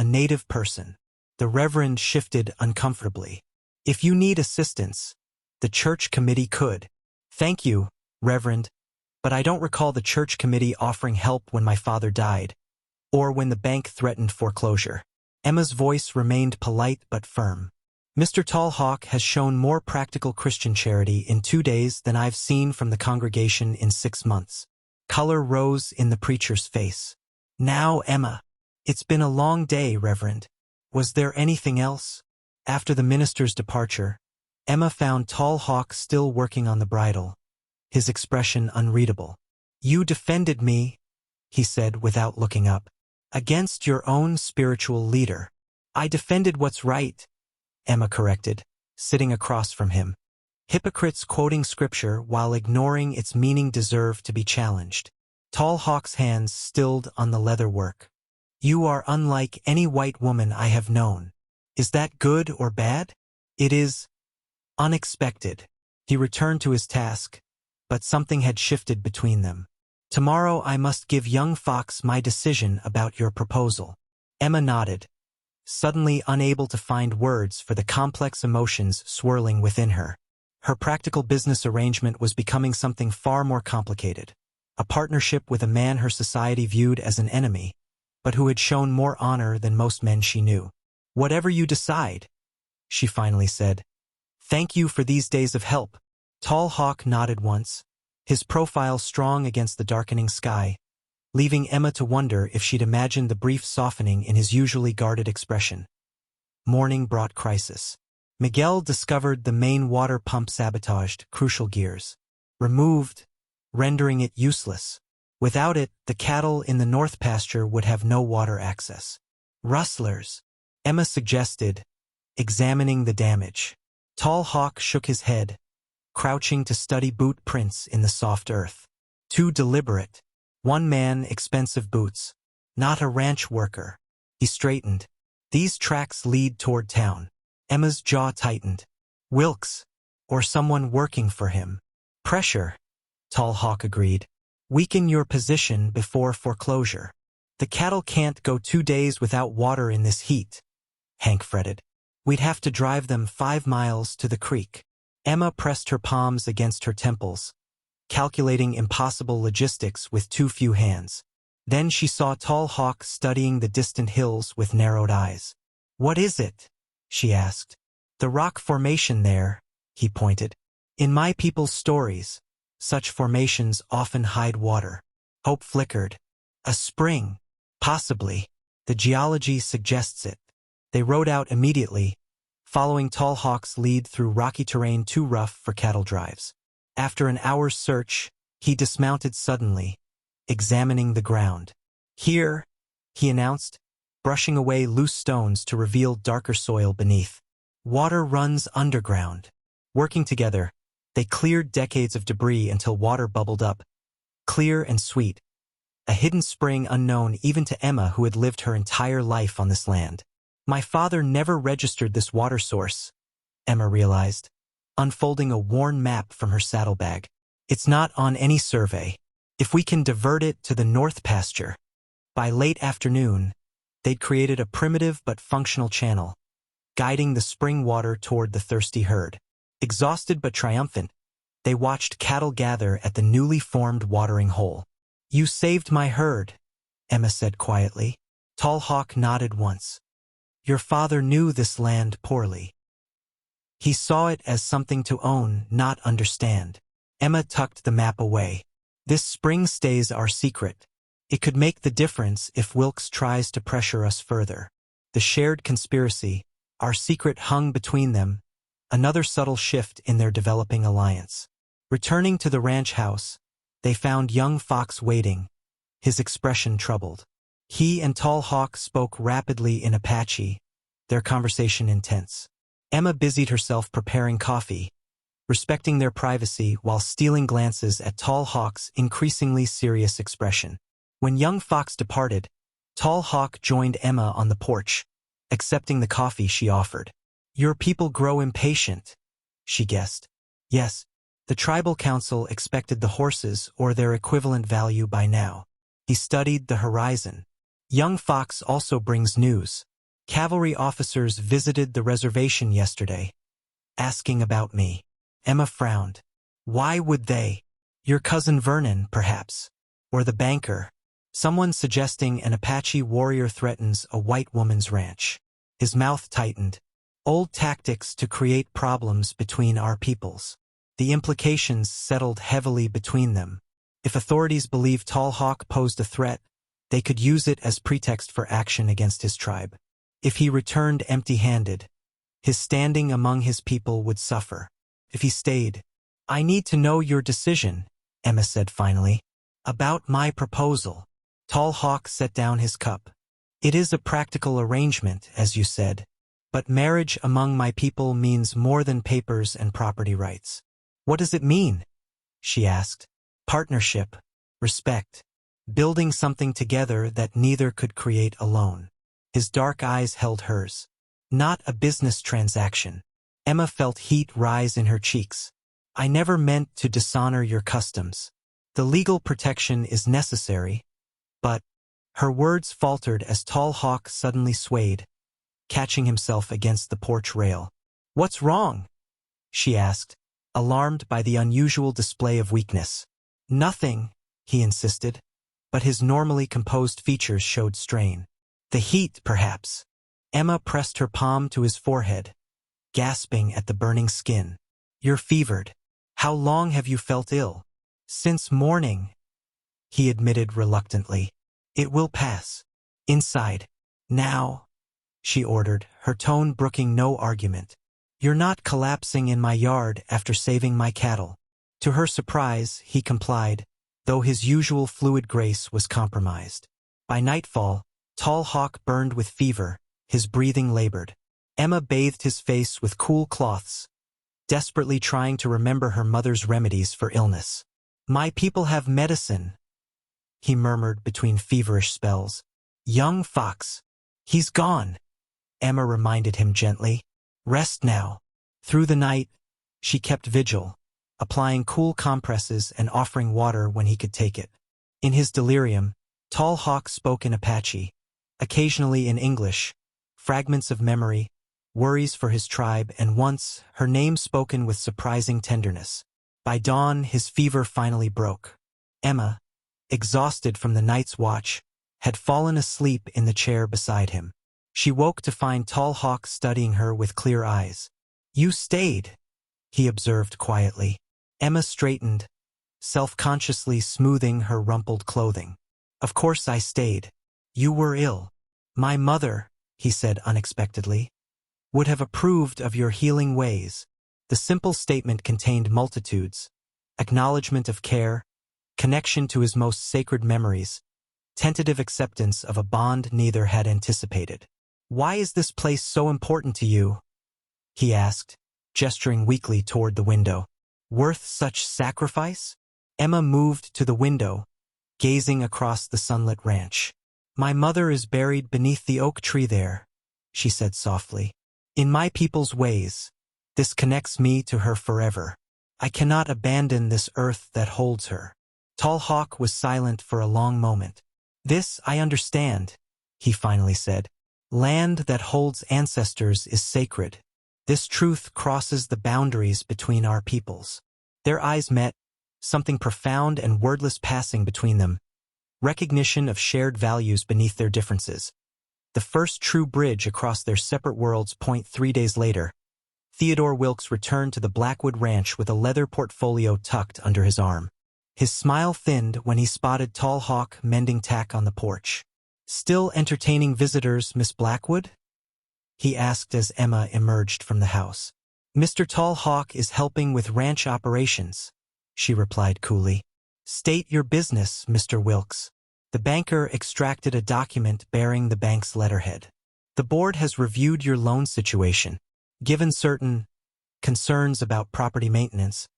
Speaker 1: native person." The Reverend shifted uncomfortably. "If you need assistance, the church committee could." "Thank you, Reverend, but I don't recall the church committee offering help when my father died, or when the bank threatened foreclosure." Emma's voice remained polite but firm. "Mr. Tall Hawk has shown more practical Christian charity in 2 days than I've seen from the congregation in 6 months. Color rose in the preacher's face. "Now, Emma, it's been a long day, Reverend. Was there anything else?" After the minister's departure, Emma found Tall Hawk still working on the bridle, his expression unreadable. "You defended me," he said without looking up, "against your own spiritual leader." "I defended what's right," Emma corrected, sitting across from him. "Hypocrites quoting scripture while ignoring its meaning deserve to be challenged." Tall Hawk's hands stilled on the leather work. "You are unlike any white woman I have known. Is that good or bad?" "It is unexpected." He returned to his task, but something had shifted between them. "Tomorrow I must give young Fox my decision about your proposal." Emma nodded, suddenly unable to find words for the complex emotions swirling within her. Her practical business arrangement was becoming something far more complicated. A partnership with a man her society viewed as an enemy, but who had shown more honor than most men she knew. "Whatever you decide," she finally said. "Thank you for these days of help." Tall Hawk nodded once, his profile strong against the darkening sky, leaving Emma to wonder if she'd imagined the brief softening in his usually guarded expression. Morning brought crisis. Miguel discovered the main water pump sabotaged, crucial gears removed, rendering it useless. Without it, the cattle in the north pasture would have no water access. "Rustlers," Emma suggested, examining the damage. Tall Hawk shook his head, crouching to study boot prints in the soft earth. "Too deliberate. One man, expensive boots. Not a ranch worker." He straightened. "These tracks lead toward town." Emma's jaw tightened. "Wilkes, or someone working for him." "Pressure," Tall Hawk agreed. "Weaken your position before foreclosure." "The cattle can't go 2 days without water in this heat," Hank fretted. "We'd have to drive them 5 miles to the creek." Emma pressed her palms against her temples, calculating impossible logistics with too few hands. Then she saw Tall Hawk studying the distant hills with narrowed eyes. "What is it?" she asked. "The rock formation there," he pointed. "In my people's stories, such formations often hide water." Hope flickered. "A spring. Possibly. The geology suggests it." They rode out immediately, following Tall Hawk's lead through rocky terrain too rough for cattle drives. After an hour's search, he dismounted suddenly, examining the ground. "Here," he announced, brushing away loose stones to reveal darker soil beneath. "Water runs underground." Working together, they cleared decades of debris until water bubbled up, clear and sweet, a hidden spring unknown even to Emma, who had lived her entire life on this land. "My father never registered this water source," Emma realized, unfolding a worn map from her saddlebag. "It's not on any survey." If we can divert it to the north pasture. By late afternoon, they'd created a primitive but functional channel, guiding the spring water toward the thirsty herd. Exhausted but triumphant, they watched cattle gather at the newly formed watering hole. "You saved my herd," Emma said quietly. Tall Hawk nodded once. "Your father knew this land poorly. He saw it as something to own, not understand." Emma tucked the map away. "This spring stays our secret. It could make the difference if Wilkes tries to pressure us further." The shared conspiracy, our secret, hung between them, another subtle shift in their developing alliance. Returning to the ranch house, they found young Fox waiting, his expression troubled. He and Tall Hawk spoke rapidly in Apache, their conversation intense. Emma busied herself preparing coffee, respecting their privacy while stealing glances at Tall Hawk's increasingly serious expression. When young Fox departed, Tall Hawk joined Emma on the porch, accepting the coffee she offered. "Your people grow impatient," she guessed. "Yes, the tribal council expected the horses or their equivalent value by now." He studied the horizon. "Young Fox also brings news. Cavalry officers visited the reservation yesterday, asking about me." Emma frowned. "Why would they? Your cousin Vernon, perhaps? Or the banker? Someone suggesting an Apache warrior threatens a white woman's ranch." His mouth tightened. "Old tactics to create problems between our peoples." The implications settled heavily between them. If authorities believed Tall Hawk posed a threat, they could use it as pretext for action against his tribe. If he returned empty-handed, his standing among his people would suffer. If he stayed, "I need to know your decision," Emma said finally. "About my proposal." Tall Hawk set down his cup. "It is a practical arrangement, as you said, but marriage among my people means more than papers and property rights." "What does it mean?" she asked. "Partnership, respect, building something together that neither could create alone." His dark eyes held hers. "Not a business transaction." Emma felt heat rise in her cheeks. "I never meant to dishonor your customs. The legal protection is necessary, but—" Her words faltered as Tall Hawk suddenly swayed, catching himself against the porch rail. "What's wrong?" she asked, alarmed by the unusual display of weakness. "Nothing," he insisted, but his normally composed features showed strain. "The heat, perhaps." Emma pressed her palm to his forehead, gasping at the burning skin. "You're fevered. How long have you felt ill?" "Since morning," he admitted reluctantly. "It will pass. Inside. Now," she ordered, her tone brooking no argument. "You're not collapsing in my yard after saving my cattle." To her surprise, he complied, though his usual fluid grace was compromised. By nightfall, Tall Hawk burned with fever, his breathing labored. Emma bathed his face with cool cloths, desperately trying to remember her mother's remedies for illness. "My people have medicine," he murmured between feverish spells. "Young Fox. He's gone," Emma reminded him gently. "Rest now." Through the night, she kept vigil, applying cool compresses and offering water when he could take it. In his delirium, Tall Hawk spoke in Apache, occasionally in English, fragments of memory, worries for his tribe, and once, her name spoken with surprising tenderness. By dawn, his fever finally broke. Emma, exhausted from the night's watch, had fallen asleep in the chair beside him. She woke to find Tall Hawk studying her with clear eyes. "You stayed," he observed quietly. Emma straightened, self-consciously smoothing her rumpled clothing. "Of course I stayed. You were ill. My mother," he said unexpectedly, "would have approved of your healing ways." The simple statement contained multitudes: acknowledgement of care, connection to his most sacred memories, tentative acceptance of a bond neither had anticipated. "Why is this place so important to you?" he asked, gesturing weakly toward the window. "Worth such sacrifice?" Emma moved to the window, gazing across the sunlit ranch. "My mother is buried beneath the oak tree there," she said softly. "In my people's ways, this connects me to her forever. I cannot abandon this earth that holds her." Tall Hawk was silent for a long moment. "This I understand," he finally said. "Land that holds ancestors is sacred. This truth crosses the boundaries between our peoples." Their eyes met, something profound and wordless passing between them, recognition of shared values beneath their differences. The first true bridge across their separate worlds. 3 days later, Theodore Wilkes returned to the Blackwood Ranch with a leather portfolio tucked under his arm. His smile thinned when he spotted Tall Hawk mending tack on the porch. "Still entertaining visitors, Miss Blackwood?" he asked as Emma emerged from the house. "Mr. Tall Hawk is helping with ranch operations," she replied coolly. "State your business, Mr. Wilkes." The banker extracted a document bearing the bank's letterhead. "The board has reviewed your loan situation. Given certain concerns about property maintenance,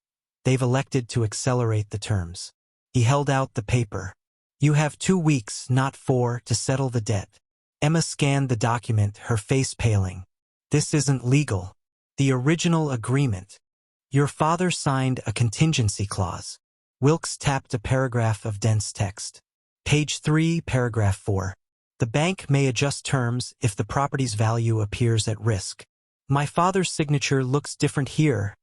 Speaker 1: they've elected to accelerate the terms." He held out the paper. "You have 2 weeks, not 4, to settle the debt." Emma scanned the document, her face paling. "This isn't legal. The original agreement. Your father signed a contingency clause." Wilkes tapped a paragraph of dense text. Page 3, paragraph 4. "The bank may adjust terms if the property's value appears at risk." "My father's signature looks different here,"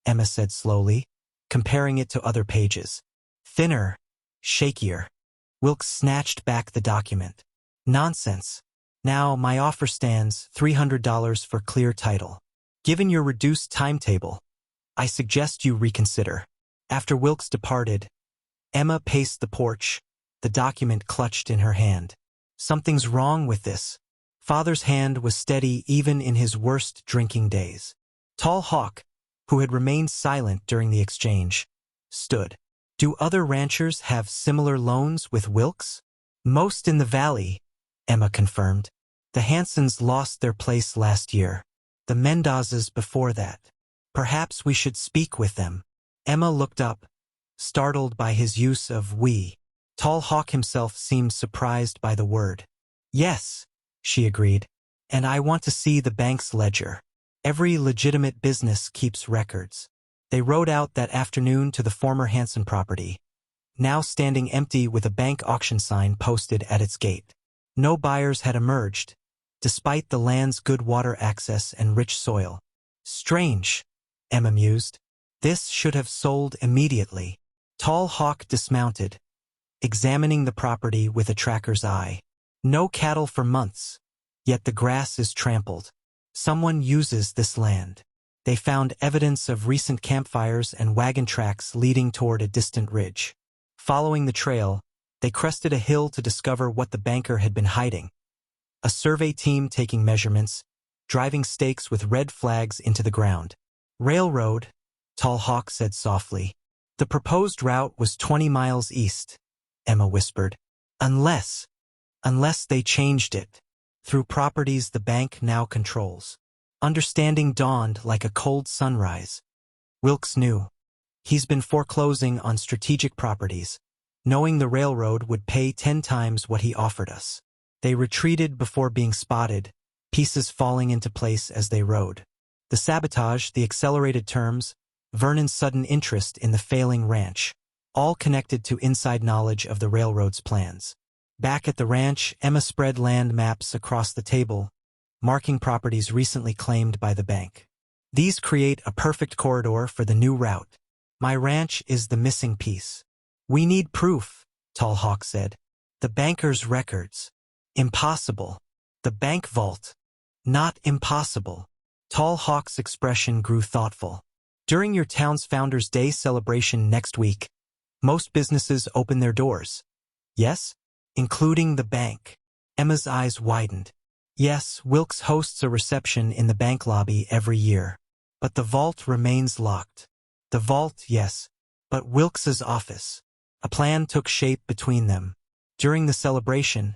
Speaker 1: Emma said slowly, comparing it to other pages. "Thinner, shakier." Wilkes snatched back the document. "Nonsense. Now my offer stands, $300 for clear title. Given your reduced timetable, I suggest you reconsider." After Wilkes departed, Emma paced the porch, the document clutched in her hand. Something's wrong with this. Father's hand was steady even in his worst drinking days. Tall Hawk, who had remained silent during the exchange, stood. "Do other ranchers have similar loans with Wilkes?" "Most in the valley," Emma confirmed. "The Hansons lost their place last year. The Mendozes before that. Perhaps we should speak with them." Emma looked up, startled by his use of "we." Tall Hawk himself seemed surprised by the word. "Yes," she agreed, "and I want to see the bank's ledger. Every legitimate business keeps records." They rode out that afternoon to the former Hanson property, now standing empty with a bank auction sign posted at its gate. No buyers had emerged, despite the land's good water access and rich soil. "Strange," Emma mused. "This should have sold immediately." Tall Hawk dismounted, examining the property with a tracker's eye. "No cattle for months, yet the grass is trampled. Someone uses this land." They found evidence of recent campfires and wagon tracks leading toward a distant ridge. Following the trail, they crested a hill to discover what the banker had been hiding. A survey team taking measurements, driving stakes with red flags into the ground. "Railroad," Tall Hawk said softly. "The proposed route was 20 miles east," Emma whispered. Unless they changed it. Through properties the bank now controls." Understanding dawned like a cold sunrise. Wilkes knew. He's been foreclosing on strategic properties, knowing the railroad would pay 10 times what he offered us. They retreated before being spotted, pieces falling into place as they rode. The sabotage, the accelerated terms, Vernon's sudden interest in the failing ranch, all connected to inside knowledge of the railroad's plans. Back at the ranch, Emma spread land maps across the table, marking properties recently claimed by the bank. "These create a perfect corridor for the new route. My ranch is the missing piece." "We need proof," Tall Hawk said. "The banker's records." "Impossible." "The bank vault." "Not impossible." Tall Hawk's expression grew thoughtful. "During your town's Founders' Day celebration next week, most businesses open their doors. Yes? Including the bank." Emma's eyes widened. "Yes, Wilkes hosts a reception in the bank lobby every year. But the vault remains locked." "The vault, yes. But Wilkes's office." A plan took shape between them. During the celebration,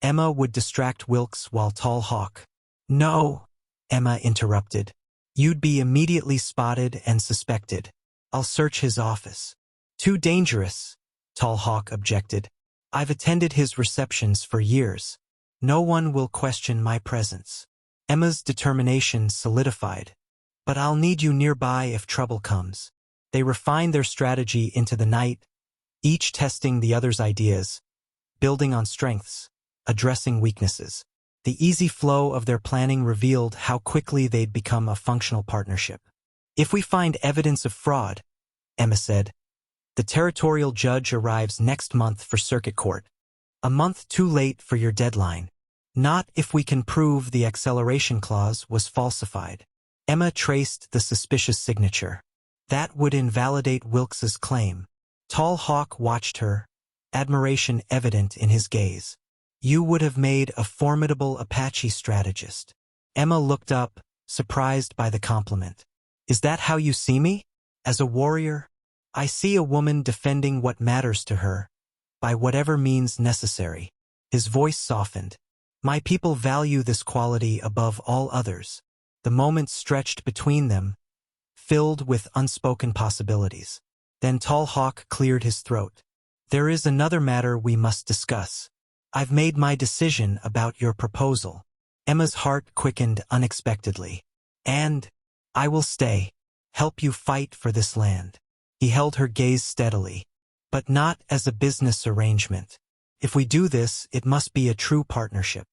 Speaker 1: Emma would distract Wilkes while Tall Hawk. "No," Emma interrupted. "You'd be immediately spotted and suspected. I'll search his office." "Too dangerous," Tall Hawk objected. "I've attended his receptions for years. No one will question my presence." Emma's determination solidified. "But I'll need you nearby if trouble comes." They refined their strategy into the night, each testing the other's ideas, building on strengths, addressing weaknesses. The easy flow of their planning revealed how quickly they'd become a functional partnership. "If we find evidence of fraud," Emma said, "the territorial judge arrives next month for circuit court. A month too late for your deadline. Not if we can prove the acceleration clause was falsified." Emma traced the suspicious signature. That would invalidate Wilkes's claim. Tall Hawk watched her, admiration evident in his gaze. "You would have made a formidable Apache strategist." Emma looked up, surprised by the compliment. "Is that how you see me? As a warrior? I see a woman defending what matters to her, by whatever means necessary." His voice softened. "My people value this quality above all others." The moment stretched between them, filled with unspoken possibilities. Then Tall Hawk cleared his throat. "There is another matter we must discuss. I've made my decision about your proposal." Emma's heart quickened unexpectedly. "And I will stay, help you fight for this land." He held her gaze steadily. "But not as a business arrangement. If we do this, it must be a true partnership."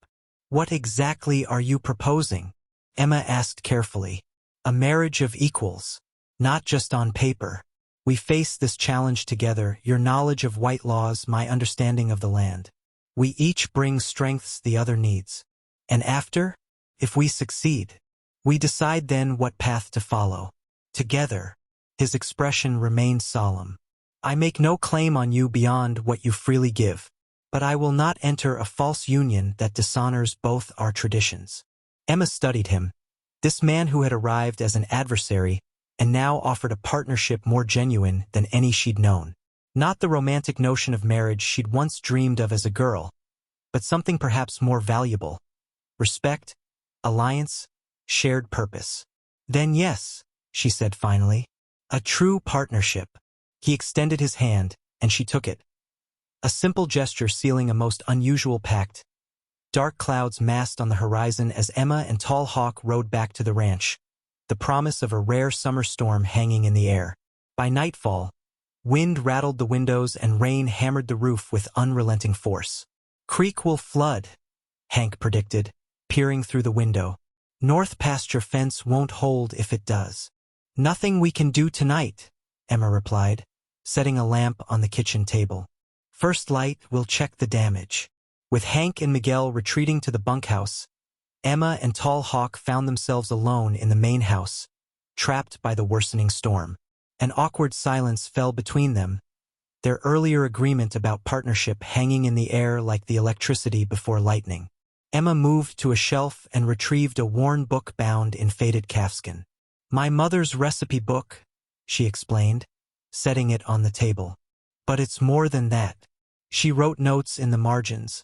Speaker 1: "What exactly are you proposing?" Emma asked carefully. "A marriage of equals, not just on paper. We face this challenge together, your knowledge of white laws, my understanding of the land. We each bring strengths the other needs. And after, if we succeed, we decide then what path to follow. Together." His expression remained solemn. "I make no claim on you beyond what you freely give, but I will not enter a false union that dishonors both our traditions." Emma studied him, this man who had arrived as an adversary and now offered a partnership more genuine than any she'd known. Not the romantic notion of marriage she'd once dreamed of as a girl, but something perhaps more valuable. Respect, alliance, shared purpose. "Then yes," she said finally. "A true partnership." He extended his hand, and she took it. A simple gesture sealing a most unusual pact. Dark clouds massed on the horizon as Emma and Tall Hawk rode back to the ranch, the promise of a rare summer storm hanging in the air. By nightfall, wind rattled the windows and rain hammered the roof with unrelenting force. "Creek will flood," Hank predicted, peering through the window. "North pasture fence won't hold if it does." "Nothing we can do tonight," Emma replied, setting a lamp on the kitchen table. "First light will check the damage." With Hank and Miguel retreating to the bunkhouse, Emma and Tall Hawk found themselves alone in the main house, trapped by the worsening storm. An awkward silence fell between them, their earlier agreement about partnership hanging in the air like the electricity before lightning. Emma moved to a shelf and retrieved a worn book bound in faded calfskin. "My mother's recipe book," she explained, setting it on the table. "But it's more than that." She wrote notes in the margins,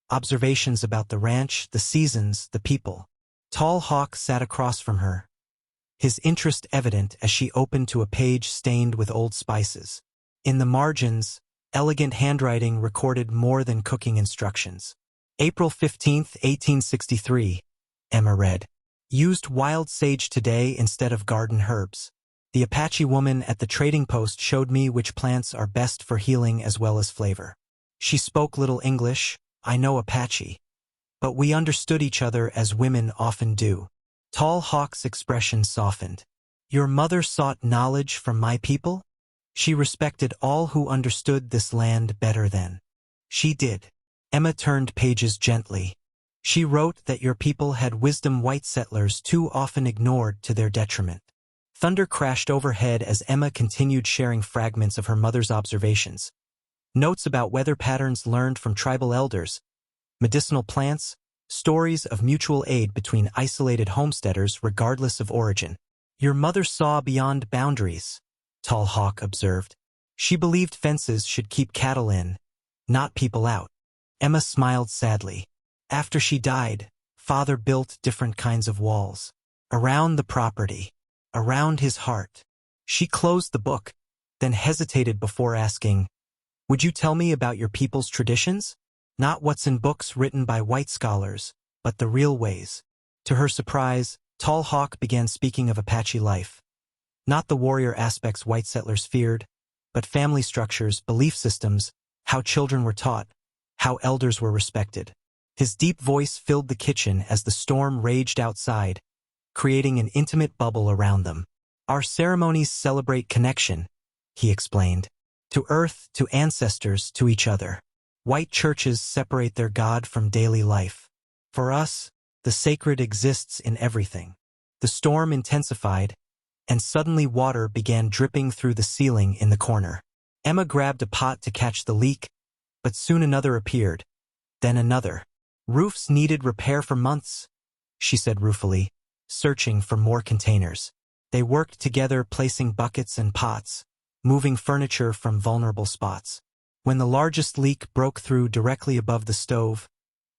Speaker 1: observations about the ranch, the seasons, the people. Tall Hawk sat across from her, his interest evident as she opened to a page stained with old spices. In the margins, elegant handwriting recorded more than cooking instructions. "April 15th, 1863, Emma read. "Used wild sage today instead of garden herbs. The Apache woman at the trading post showed me which plants are best for healing as well as flavor. She spoke little English, I know Apache, but we understood each other as women often do." Tall Hawk's expression softened. "Your mother sought knowledge from my people? She respected all who understood this land better than." "She did." Emma turned pages gently. "She wrote that your people had wisdom white settlers too often ignored to their detriment." Thunder crashed overhead as Emma continued sharing fragments of her mother's observations. Notes about weather patterns learned from tribal elders, medicinal plants, stories of mutual aid between isolated homesteaders regardless of origin. "Your mother saw beyond boundaries," Tall Hawk observed. "She believed fences should keep cattle in, not people out." Emma smiled sadly. "After she died, Father built different kinds of walls. Around the property, around his heart." She closed the book, then hesitated before asking, "Would you tell me about your people's traditions? Not what's in books written by white scholars, but the real ways." To her surprise, Tall Hawk began speaking of Apache life. Not the warrior aspects white settlers feared, but family structures, belief systems, how children were taught, how elders were respected. His deep voice filled the kitchen as the storm raged outside, creating an intimate bubble around them. Our ceremonies celebrate connection, he explained. To earth, to ancestors, to each other. White churches separate their God from daily life. For us, the sacred exists in everything. The storm intensified, and suddenly water began dripping through the ceiling in the corner. Emma grabbed a pot to catch the leak, but soon another appeared, then another. Roofs needed repair for months, she said ruefully, searching for more containers. They worked together, placing buckets and pots, moving furniture from vulnerable spots. When the largest leak broke through directly above the stove,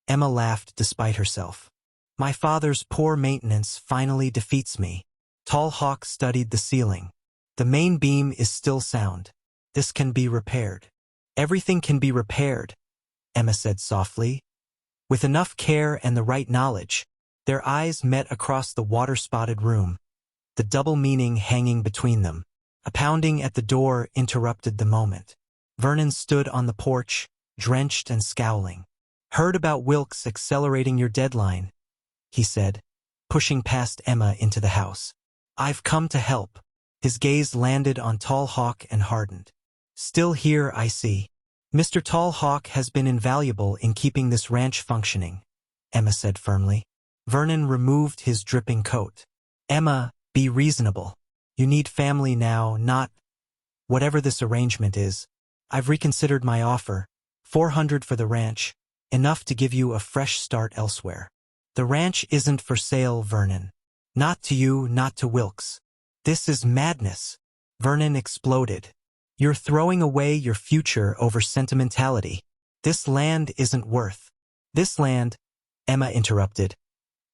Speaker 1: Emma laughed despite herself. My father's poor maintenance finally defeats me. Tall Hawk studied the ceiling. The main beam is still sound. This can be repaired. Everything can be repaired, Emma said softly. With enough care and the right knowledge. Their eyes met across the water-spotted room, the double meaning hanging between them. A pounding at the door interrupted the moment. Vernon stood on the porch, drenched and scowling. Heard about Wilkes accelerating your deadline, he said, pushing past Emma into the house. I've come to help. His gaze landed on Tall Hawk and hardened. Still here, I see. Mr. Tall Hawk has been invaluable in keeping this ranch functioning, Emma said firmly. Vernon removed his dripping coat. Emma, be reasonable. You need family now, not whatever this arrangement is. I've reconsidered my offer. $400 for the ranch, enough to give you a fresh start elsewhere. The ranch isn't for sale, Vernon. Not to you, not to Wilkes. This is madness. Vernon exploded. You're throwing away your future over sentimentality. This land isn't worth. This land, Emma interrupted,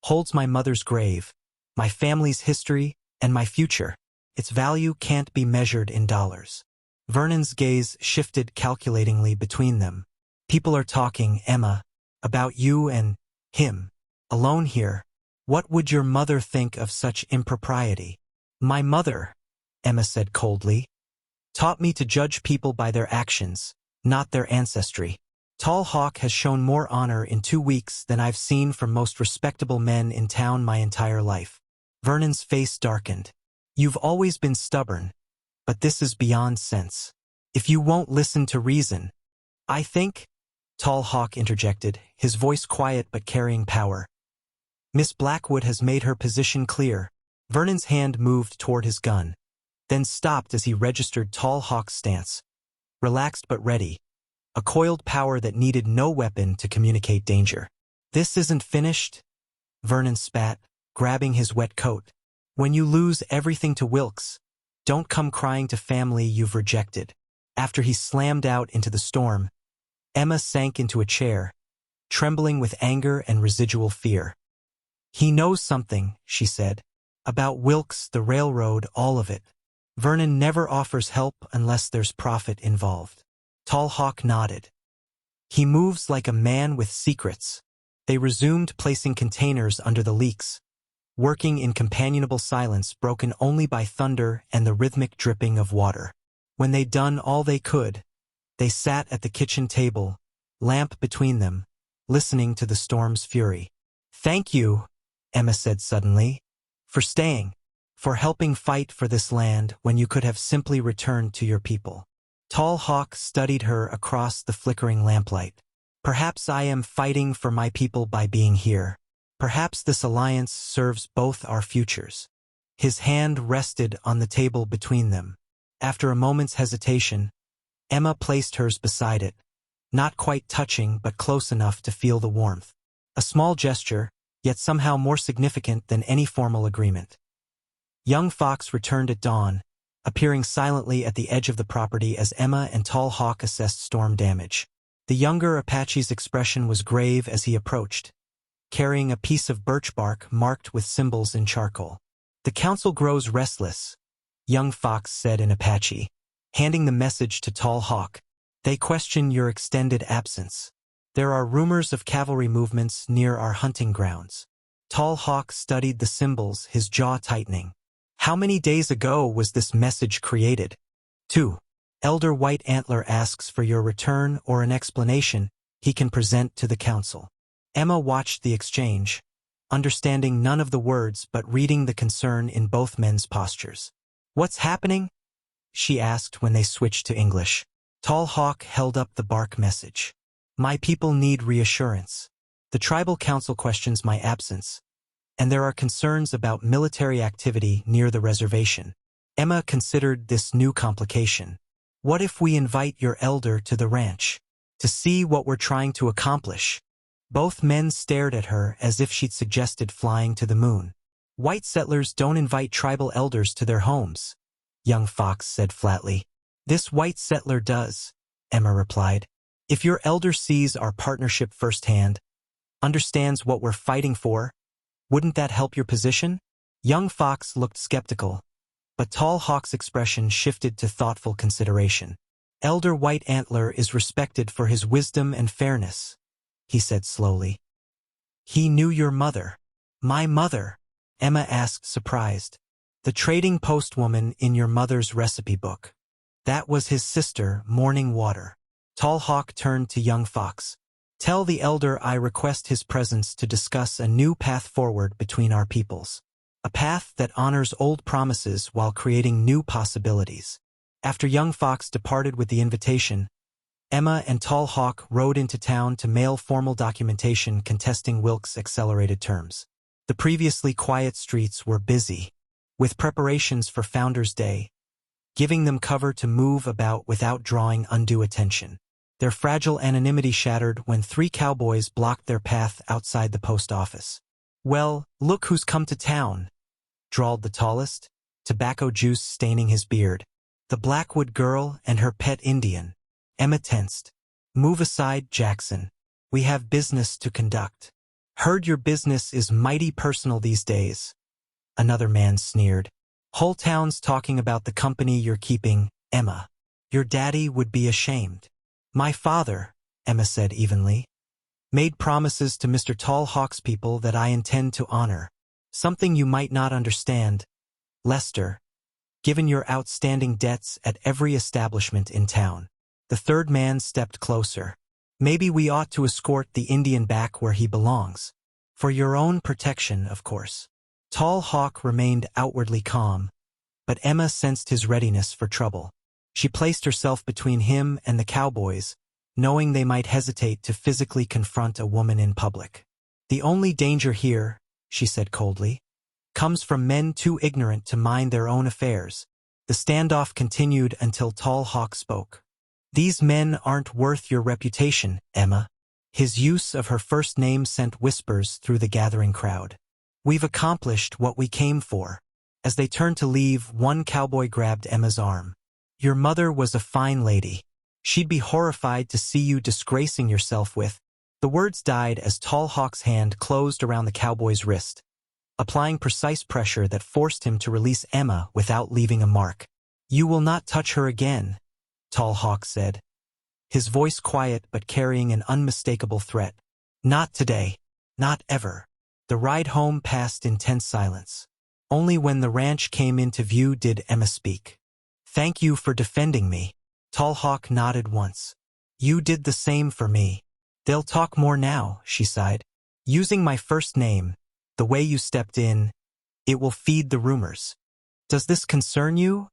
Speaker 1: holds my mother's grave, my family's history, and my future. Its value can't be measured in dollars. Vernon's gaze shifted calculatingly between them. People are talking, Emma, about you and him. Alone here. What would your mother think of such impropriety? My mother, Emma said coldly, taught me to judge people by their actions, not their ancestry. Tall Hawk has shown more honor in 2 weeks than I've seen from most respectable men in town my entire life. Vernon's face darkened. You've always been stubborn, but this is beyond sense. If you won't listen to reason, I think, Tall Hawk interjected, his voice quiet but carrying power. Miss Blackwood has made her position clear. Vernon's hand moved toward his gun, then stopped as he registered Tall Hawk's stance. Relaxed but ready. A coiled power that needed no weapon to communicate danger. This isn't finished, Vernon spat, grabbing his wet coat. When you lose everything to Wilkes, don't come crying to family you've rejected. After he slammed out into the storm, Emma sank into a chair, trembling with anger and residual fear. He knows something, she said. About Wilkes, the railroad, all of it. Vernon never offers help unless there's profit involved. Tall Hawk nodded. He moves like a man with secrets. They resumed placing containers under the leaks, working in companionable silence broken only by thunder and the rhythmic dripping of water. When they'd done all they could, they sat at the kitchen table, lamp between them, listening to the storm's fury. Thank you, Emma said suddenly, for staying, for helping fight for this land when you could have simply returned to your people. Tall Hawk studied her across the flickering lamplight. Perhaps I am fighting for my people by being here. Perhaps this alliance serves both our futures. His hand rested on the table between them. After a moment's hesitation, Emma placed hers beside it, not quite touching but close enough to feel the warmth. A small gesture, yet somehow more significant than any formal agreement. Young Fox returned at dawn, appearing silently at the edge of the property as Emma and Tall Hawk assessed storm damage. The younger Apache's expression was grave as he approached, carrying a piece of birch bark marked with symbols in charcoal. The council grows restless, young Fox said in Apache, handing the message to Tall Hawk. They question your extended absence. There are rumors of cavalry movements near our hunting grounds. Tall Hawk studied the symbols, his jaw tightening. How many days ago was this message created? 2. Elder White Antler asks for your return or an explanation he can present to the council. Emma watched the exchange, understanding none of the words but reading the concern in both men's postures. What's happening? She asked when they switched to English. Tall Hawk held up the bark message. My people need reassurance. The tribal council questions my absence, and there are concerns about military activity near the reservation. Emma considered this new complication. What if we invite your elder to the ranch to see what we're trying to accomplish? Both men stared at her as if she'd suggested flying to the moon. White settlers don't invite tribal elders to their homes, young Fox said flatly. This white settler does, Emma replied. If your elder sees our partnership firsthand, understands what we're fighting for, wouldn't that help your position? Young Fox looked skeptical, but Tall Hawk's expression shifted to thoughtful consideration. Elder White Antler is respected for his wisdom and fairness, he said slowly. He knew your mother. My mother? Emma asked, surprised. The trading post woman in your mother's recipe book. That was his sister, Morning Water. Tall Hawk turned to young Fox. Tell the elder I request his presence to discuss a new path forward between our peoples. A path that honors old promises while creating new possibilities. After young Fox departed with the invitation, Emma and Tall Hawk rode into town to mail formal documentation contesting Wilkes' accelerated terms. The previously quiet streets were busy, with preparations for Founders' Day, giving them cover to move about without drawing undue attention. Their fragile anonymity shattered when 3 cowboys blocked their path outside the post office. Well, look who's come to town, drawled the tallest, tobacco juice staining his beard. The Blackwood girl and her pet Indian. Emma tensed. Move aside, Jackson. We have business to conduct. Heard your business is mighty personal these days. Another man sneered. Whole town's talking about the company you're keeping, Emma. Your daddy would be ashamed. My father, Emma said evenly, made promises to Mr. Tall Hawk's people that I intend to honor. Something you might not understand, Lester, given your outstanding debts at every establishment in town. The third man stepped closer. Maybe we ought to escort the Indian back where he belongs. For your own protection, of course. Tall Hawk remained outwardly calm, but Emma sensed his readiness for trouble. She placed herself between him and the cowboys, knowing they might hesitate to physically confront a woman in public. The only danger here, she said coldly, comes from men too ignorant to mind their own affairs. The standoff continued until Tall Hawk spoke. These men aren't worth your reputation, Emma. His use of her first name sent whispers through the gathering crowd. We've accomplished what we came for. As they turned to leave, one cowboy grabbed Emma's arm. Your mother was a fine lady. She'd be horrified to see you disgracing yourself with. The words died as Tall Hawk's hand closed around the cowboy's wrist, applying precise pressure that forced him to release Emma without leaving a mark. You will not touch her again, Tall Hawk said, his voice quiet but carrying an unmistakable threat. Not today. Not ever. The ride home passed in tense silence. Only when the ranch came into view did Emma speak. Thank you for defending me. Tall Hawk nodded once. You did the same for me. They'll talk more now, she sighed. Using my first name, the way you stepped in, it will feed the rumors. Does this concern you?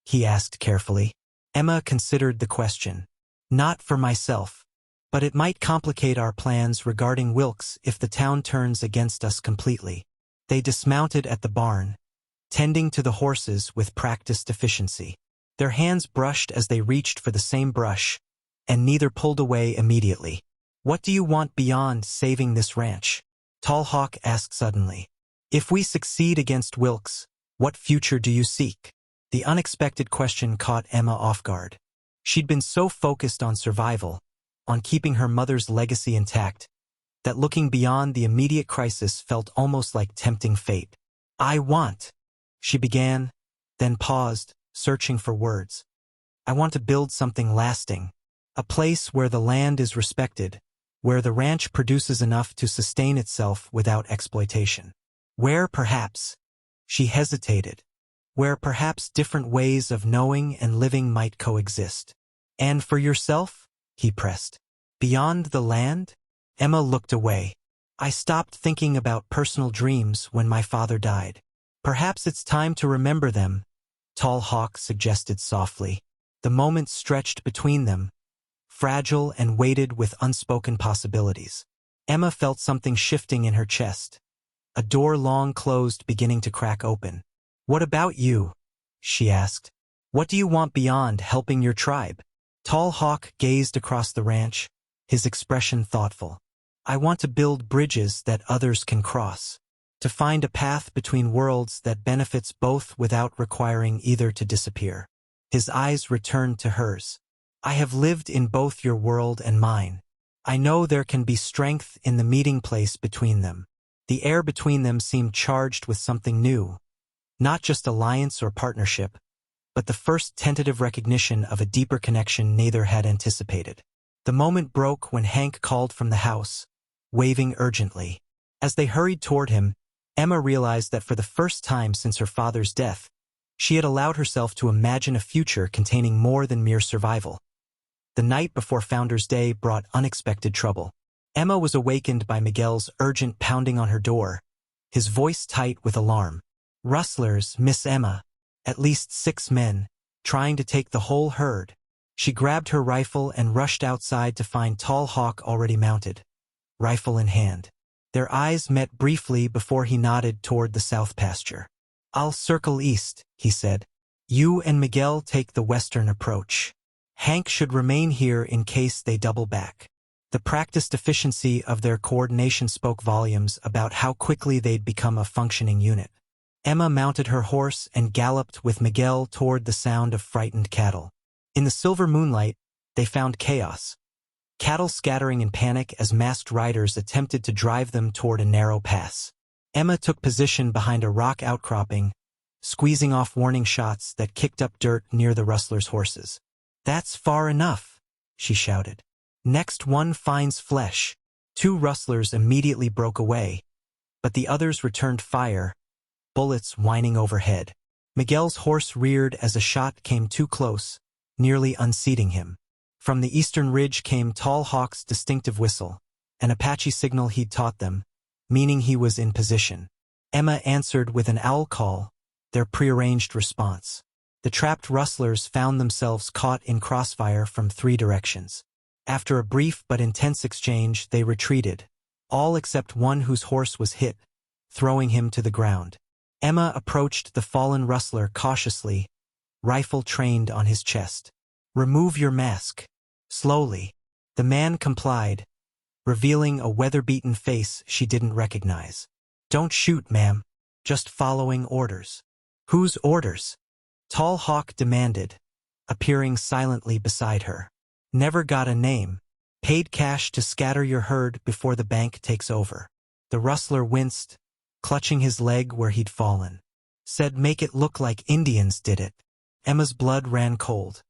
Speaker 1: He asked carefully. Emma considered the question. Not for myself, but it might complicate our plans regarding Wilkes if the town turns against us completely. They dismounted at the barn, tending to the horses with practiced efficiency. Their hands brushed as they reached for the same brush, and neither pulled away immediately. What do you want beyond saving this ranch? Tall Hawk asked suddenly. If we succeed against Wilkes, what future do you seek? The unexpected question caught Emma off guard. She'd been so focused on survival, on keeping her mother's legacy intact, that looking beyond the immediate crisis felt almost like tempting fate. I want, she began, then paused, searching for words. I want to build something lasting, a place where the land is respected, where the ranch produces enough to sustain itself without exploitation. Where, perhaps, she hesitated, where perhaps different ways of knowing and living might coexist. And for yourself? He pressed. Beyond the land? Emma looked away. I stopped thinking about personal dreams when my father died. Perhaps it's time to remember them, Tall Hawk suggested softly. The moment stretched between them, fragile and weighted with unspoken possibilities. Emma felt something shifting in her chest, a door long closed beginning to crack open. What about you? She asked. What do you want beyond helping your tribe? Tall Hawk gazed across the ranch, his expression thoughtful. I want to build bridges that others can cross, to find a path between worlds that benefits both without requiring either to disappear. His eyes returned to hers. I have lived in both your world and mine. I know there can be strength in the meeting place between them. The air between them seemed charged with something new, not just alliance or partnership, but the first tentative recognition of a deeper connection neither had anticipated. The moment broke when Hank called from the house, waving urgently. As they hurried toward him, Emma realized that for the first time since her father's death, she had allowed herself to imagine a future containing more than mere survival. The night before Founder's Day brought unexpected trouble. Emma was awakened by Miguel's urgent pounding on her door, his voice tight with alarm. Rustlers, Miss Emma. At least 6 men, trying to take the whole herd. She grabbed her rifle and rushed outside to find Tall Hawk already mounted, rifle in hand. Their eyes met briefly before he nodded toward the south pasture. I'll circle east, he said. You and Miguel take the western approach. Hank should remain here in case they double back. The practiced efficiency of their coordination spoke volumes about how quickly they'd become a functioning unit. Emma mounted her horse and galloped with Miguel toward the sound of frightened cattle. In the silver moonlight, they found chaos. Cattle scattering in panic as masked riders attempted to drive them toward a narrow pass. Emma took position behind a rock outcropping, squeezing off warning shots that kicked up dirt near the rustlers' horses. That's far enough, she shouted. Next one finds flesh. 2 rustlers immediately broke away, but the others returned fire, bullets whining overhead. Miguel's horse reared as a shot came too close, nearly unseating him. From the eastern ridge came Tall Hawk's distinctive whistle, an Apache signal he'd taught them, meaning he was in position. Emma answered with an owl call, their prearranged response. The trapped rustlers found themselves caught in crossfire from 3 directions. After a brief but intense exchange, they retreated, all except one whose horse was hit, throwing him to the ground. Emma approached the fallen rustler cautiously, rifle trained on his chest. Remove your mask. Slowly. The man complied, revealing a weather-beaten face she didn't recognize. Don't shoot, ma'am. Just following orders. Whose orders? Tall Hawk demanded, appearing silently beside her. Never got a name. Paid cash to scatter your herd before the bank takes over. The rustler winced, clutching his leg where he'd fallen. Said make it look like Indians did it. Emma's blood ran cold.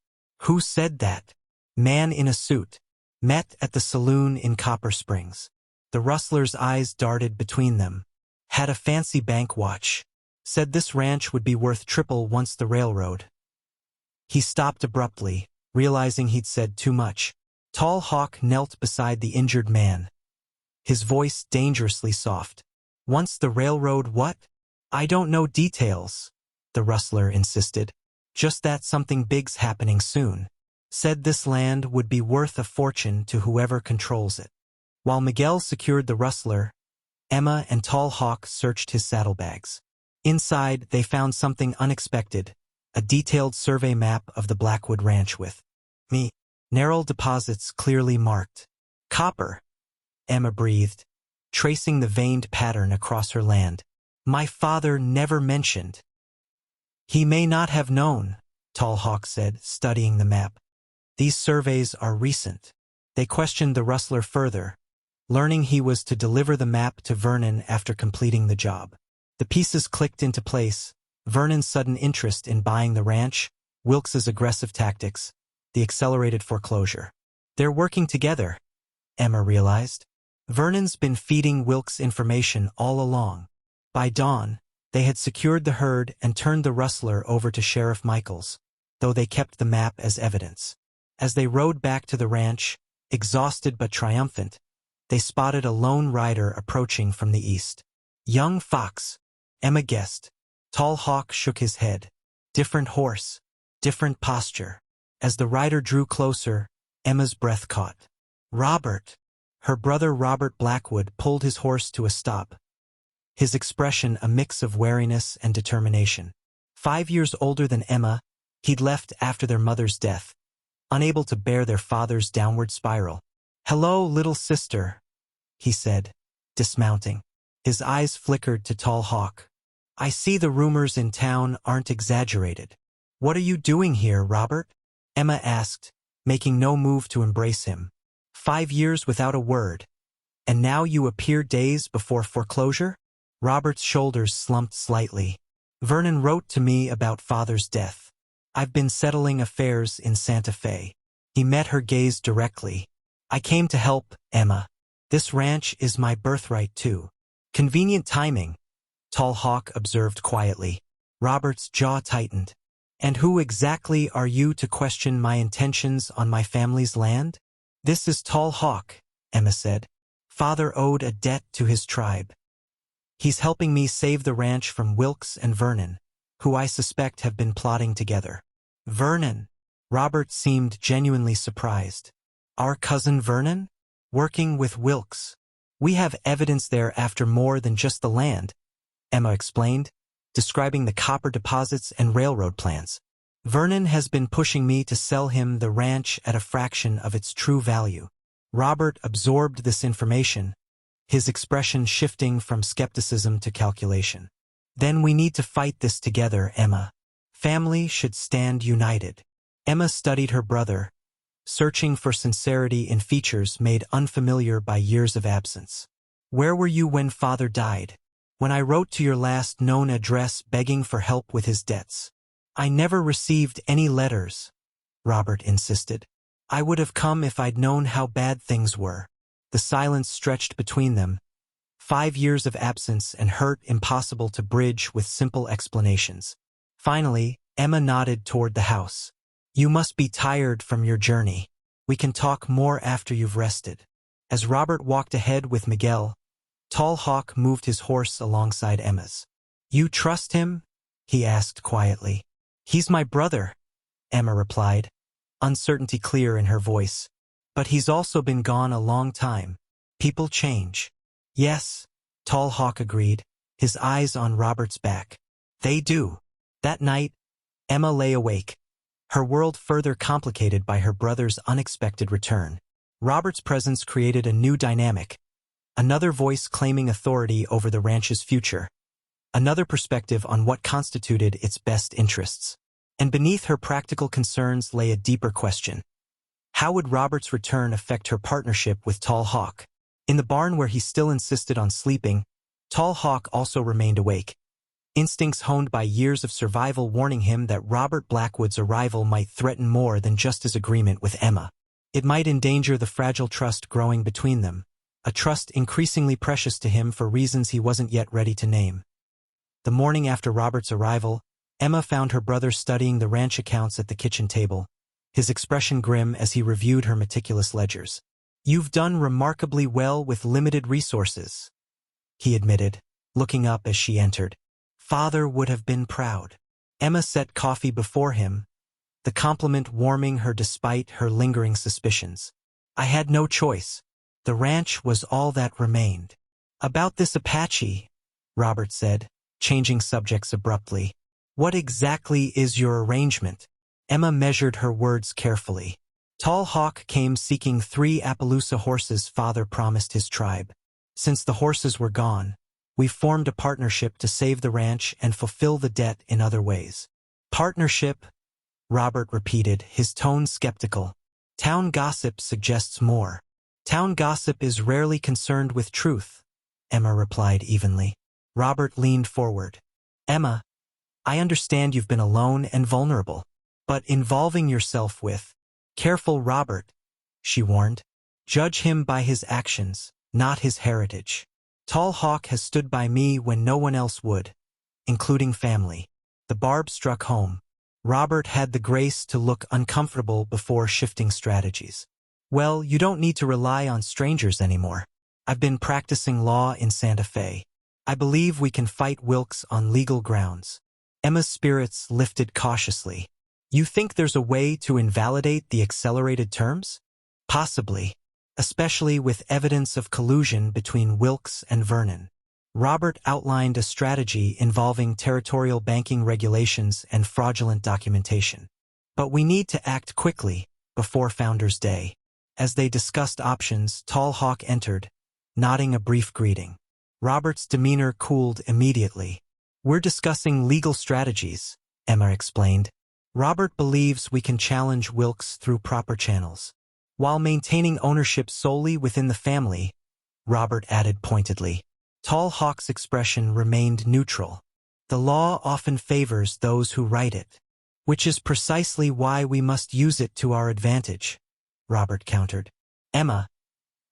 Speaker 1: Who said that? Man in a suit. Met at the saloon in Copper Springs. The rustler's eyes darted between them. Had a fancy bank watch. Said this ranch would be worth triple once the railroad. He stopped abruptly, realizing he'd said too much. Tall Hawk knelt beside the injured man, his voice dangerously soft. Once the railroad what? I don't know details, the rustler insisted. Just that something big's happening soon. Said this land would be worth a fortune to whoever controls it. While Miguel secured the rustler, Emma and Tall Hawk searched his saddlebags. Inside, they found something unexpected, a detailed survey map of the Blackwood Ranch with mineral deposits clearly marked. Copper, Emma breathed, tracing the veined pattern across her land. My father never mentioned. He may not have known, Tall Hawk said, studying the map. These surveys are recent. They questioned the rustler further, learning he was to deliver the map to Vernon after completing the job. The pieces clicked into place, Vernon's sudden interest in buying the ranch, Wilkes's aggressive tactics, the accelerated foreclosure. They're working together, Emma realized. Vernon's been feeding Wilkes information all along. By dawn, They had secured the herd and turned the rustler over to Sheriff Michaels, though they kept the map as evidence. As they rode back to the ranch, exhausted but triumphant, they spotted a lone rider approaching from the east. Young Fox, Emma guessed. Tall Hawk shook his head. Different horse, different posture. As the rider drew closer, Emma's breath caught. Robert! Her brother Robert Blackwood pulled his horse to a stop, his expression a mix of wariness and determination. 5 years older than Emma, he'd left after their mother's death, unable to bear their father's downward spiral. "Hello, little sister," he said, dismounting. His eyes flickered to Tall Hawk. "I see the rumors in town aren't exaggerated. What are you doing here, Robert?" Emma asked, making no move to embrace him. 5 years without a word. And now you appear days before foreclosure? Robert's shoulders slumped slightly. Vernon wrote to me about father's death. I've been settling affairs in Santa Fe. He met her gaze directly. I came to help, Emma. This ranch is my birthright too. Convenient timing, Tall Hawk observed quietly. Robert's jaw tightened. And who exactly are you to question my intentions on my family's land? This is Tall Hawk, Emma said. Father owed a debt to his tribe. He's helping me save the ranch from Wilkes and Vernon, who I suspect have been plotting together. Vernon? Robert seemed genuinely surprised. Our cousin Vernon? Working with Wilkes. We have evidence there after more than just the land, Emma explained, describing the copper deposits and railroad plans. Vernon has been pushing me to sell him the ranch at a fraction of its true value. Robert absorbed this information, his expression shifting from skepticism to calculation. Then we need to fight this together, Emma. Family should stand united. Emma studied her brother, searching for sincerity in features made unfamiliar by years of absence. Where were you when father died? When I wrote to your last known address begging for help with his debts. I never received any letters, Robert insisted. I would have come if I'd known how bad things were. The silence stretched between them. 5 years of absence and hurt impossible to bridge with simple explanations. Finally, Emma nodded toward the house. You must be tired from your journey. We can talk more after you've rested. As Robert walked ahead with Miguel, Tall Hawk moved his horse alongside Emma's. You trust him? He asked quietly. He's my brother, Emma replied, uncertainty clear in her voice. But he's also been gone a long time. People change. Yes, Tall Hawk agreed, his eyes on Robert's back. They do. That night, Emma lay awake, her world further complicated by her brother's unexpected return. Robert's presence created a new dynamic, another voice claiming authority over the ranch's future, another perspective on what constituted its best interests. And beneath her practical concerns lay a deeper question. How would Robert's return affect her partnership with Tall Hawk? In the barn where he still insisted on sleeping, Tall Hawk also remained awake, instincts honed by years of survival warning him that Robert Blackwood's arrival might threaten more than just his agreement with Emma. It might endanger the fragile trust growing between them, a trust increasingly precious to him for reasons he wasn't yet ready to name. The morning after Robert's arrival, Emma found her brother studying the ranch accounts at the kitchen table, his expression grim as he reviewed her meticulous ledgers. You've done remarkably well with limited resources, he admitted, looking up as she entered. Father would have been proud. Emma set coffee before him, the compliment warming her despite her lingering suspicions. I had no choice. The ranch was all that remained. About this Apache, Robert said, changing subjects abruptly. What exactly is your arrangement? Emma measured her words carefully. Tall Hawk came seeking 3 Appaloosa horses father promised his tribe. Since the horses were gone, we formed a partnership to save the ranch and fulfill the debt in other ways. Partnership? Robert repeated, his tone skeptical. Town gossip suggests more. Town gossip is rarely concerned with truth, Emma replied evenly. Robert leaned forward. Emma, I understand you've been alone and vulnerable, but involving yourself with... Careful, Robert, she warned. Judge him by his actions, not his heritage. Tall Hawk has stood by me when no one else would. including family. The barb struck home. Robert had the grace to look uncomfortable before shifting strategies. Well, you don't need to rely on strangers anymore. I've been practicing law in Santa Fe. I believe we can fight Wilkes on legal grounds. Emma's spirits lifted cautiously. You think there's a way to invalidate the accelerated terms? Possibly, especially with evidence of collusion between Wilkes and Vernon. Robert outlined a strategy involving territorial banking regulations and fraudulent documentation. But we need to act quickly, before Founders' Day. As they discussed options, Tall Hawk entered, nodding a brief greeting. Robert's demeanor cooled immediately. We're discussing legal strategies, Emma explained. Robert believes we can challenge Wilkes through proper channels, while maintaining ownership solely within the family, Robert added pointedly. Tall Hawk's expression remained neutral. The law often favors those who write it, which is precisely why we must use it to our advantage, Robert countered. Emma,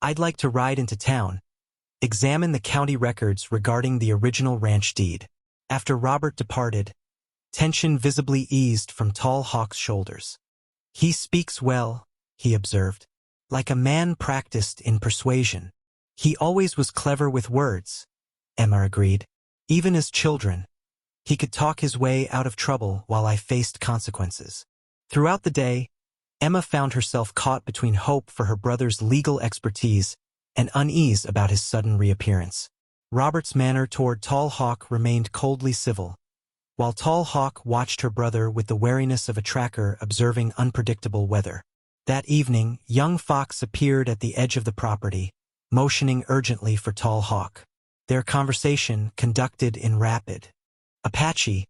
Speaker 1: I'd like to ride into town, examine the county records regarding the original ranch deed. After Robert departed, tension visibly eased from Tall Hawk's shoulders. He speaks well, he observed, like a man practiced in persuasion. He always was clever with words, Emma agreed. Even as children, he could talk his way out of trouble while I faced consequences. Throughout the day, Emma found herself caught between hope for her brother's legal expertise and unease about his sudden reappearance. Robert's manner toward Tall Hawk remained coldly civil, while Tall Hawk watched her brother with the wariness of a tracker observing unpredictable weather. That evening, young Fox appeared at the edge of the property, motioning urgently for Tall Hawk. Their conversation, conducted in rapid Apache,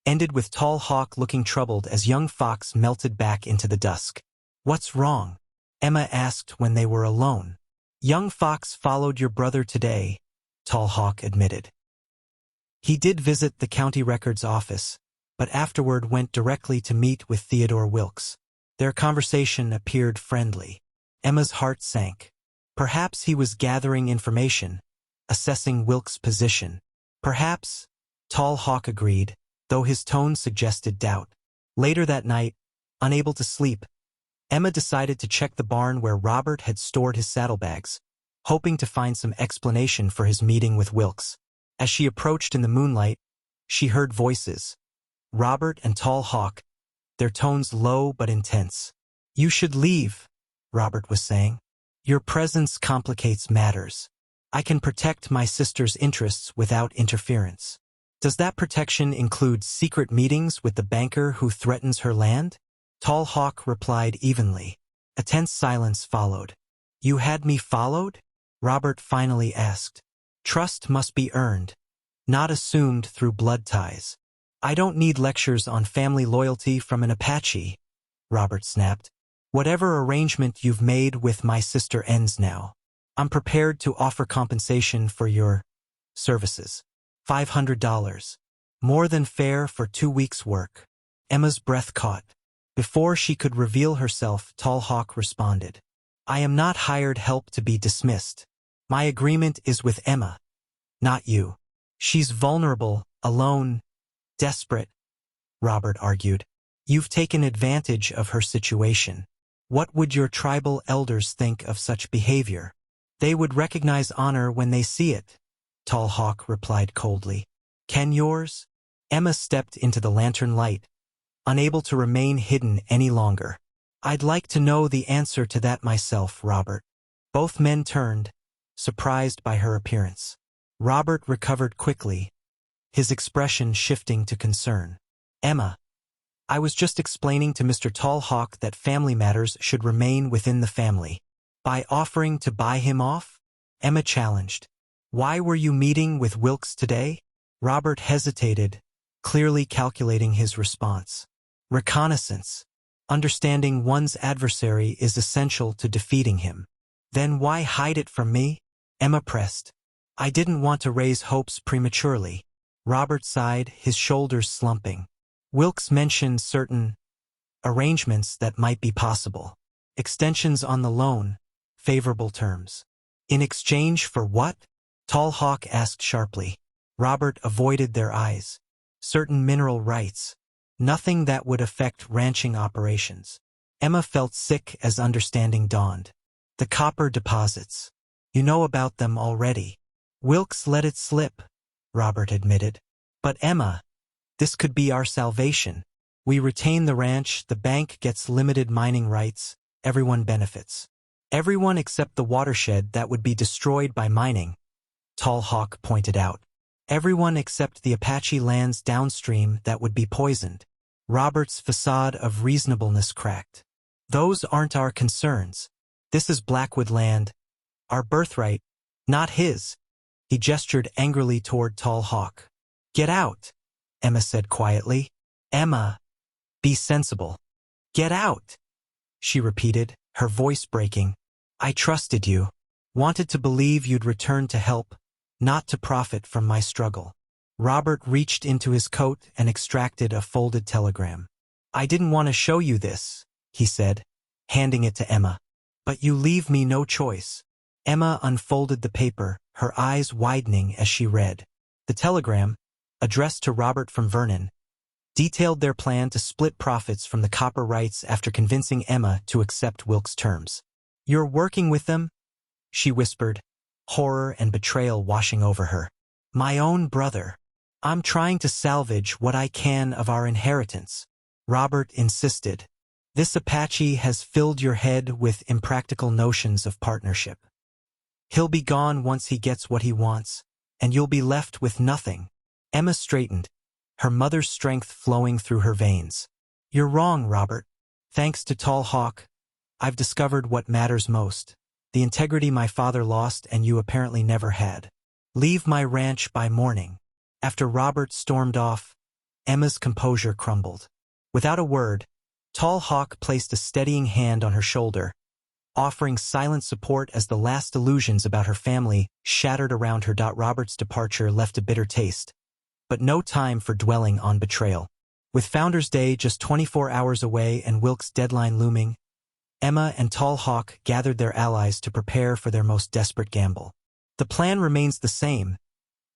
Speaker 1: ended with Tall Hawk looking troubled as young Fox melted back into the dusk. What's wrong? Emma asked when they were alone. Young Fox followed your brother today, Tall Hawk admitted. He did visit the county records office, but afterward went directly to meet with Theodore Wilkes. Their conversation appeared friendly. Emma's heart sank. Perhaps he was gathering information, assessing Wilkes' position. Perhaps, Tall Hawk agreed, though his tone suggested doubt. Later that night, unable to sleep, Emma decided to check the barn where Robert had stored his saddlebags, hoping to find some explanation for his meeting with Wilkes. As she approached in the moonlight, she heard voices. Robert and Tall Hawk, their tones low but intense. You should leave, Robert was saying. Your presence complicates matters. I can protect my sister's interests without interference. Does that protection include secret meetings with the banker who threatens her land? Tall Hawk replied evenly. A tense silence followed. You had me followed? Robert finally asked. Trust must be earned, not assumed through blood ties. I don't need lectures on family loyalty from an Apache, Robert snapped. Whatever arrangement you've made with my sister ends now. I'm prepared to offer compensation for your services. $500. More than fair for 2 weeks' work. Emma's breath caught. Before she could reveal herself, Tall Hawk responded. I am not hired help to be dismissed. My agreement is with Emma, not you. She's vulnerable, alone, desperate, Robert argued. You've taken advantage of her situation. What would your tribal elders think of such behavior? They would recognize honor when they see it, Tall Hawk replied coldly. Can yours? Emma stepped into the lantern light, unable to remain hidden any longer. I'd like to know the answer to that myself, Robert. Both men turned, surprised by her appearance. Robert recovered quickly, his expression shifting to concern. Emma, I was just explaining to Mr. Tall Hawk that family matters should remain within the family. By offering to buy him off? Emma challenged. Why were you meeting with Wilkes today? Robert hesitated, clearly calculating his response. Reconnaissance. Understanding one's adversary is essential to defeating him. Then why hide it from me? Emma pressed. I didn't want to raise hopes prematurely. Robert sighed, his shoulders slumping. Wilkes mentioned certain arrangements that might be possible. Extensions on the loan, favorable terms. In exchange for what? Tall Hawk asked sharply. Robert avoided their eyes. certain mineral rights. Nothing that would affect ranching operations. Emma felt sick as understanding dawned. The copper deposits. You know about them already. Wilkes let it slip, Robert admitted. But Emma, this could be our salvation. We retain the ranch, the bank gets limited mining rights, everyone benefits. Everyone except the watershed that would be destroyed by mining, Tall Hawk pointed out. Everyone except the Apache lands downstream that would be poisoned. Robert's facade of reasonableness cracked. Those aren't our concerns. This is Blackwood land, our birthright, not his. He gestured angrily toward Tall Hawk. Get out, Emma said quietly. Emma, be sensible. Get out, she repeated, her voice breaking. I trusted you. Wanted to believe you'd return to help, not to profit from my struggle. Robert reached into his coat and extracted a folded telegram. I didn't want to show you this, he said, handing it to Emma. But you leave me no choice. Emma unfolded the paper, her eyes widening as she read. The telegram, addressed to Robert from Vernon, detailed their plan to split profits from the copper rights after convincing Emma to accept Wilkes' terms. You're working with them? She whispered, horror and betrayal washing over her. My own brother. I'm trying to salvage what I can of our inheritance. Robert insisted. This Apache has filled your head with impractical notions of partnership. He'll be gone once he gets what he wants, and you'll be left with nothing. Emma straightened, her mother's strength flowing through her veins. You're wrong, Robert. Thanks to Tall Hawk, I've discovered what matters most. The integrity my father lost and you apparently never had. Leave my ranch by morning. After Robert stormed off, Emma's composure crumbled. Without a word, Tall Hawk placed a steadying hand on her shoulder, offering silent support as the last illusions about her family shattered around her. Robert's departure left a bitter taste, but no time for dwelling on betrayal. With Founders Day just 24 hours away and Wilkes' deadline looming, Emma and Tall Hawk gathered their allies to prepare for their most desperate gamble. The plan remains the same,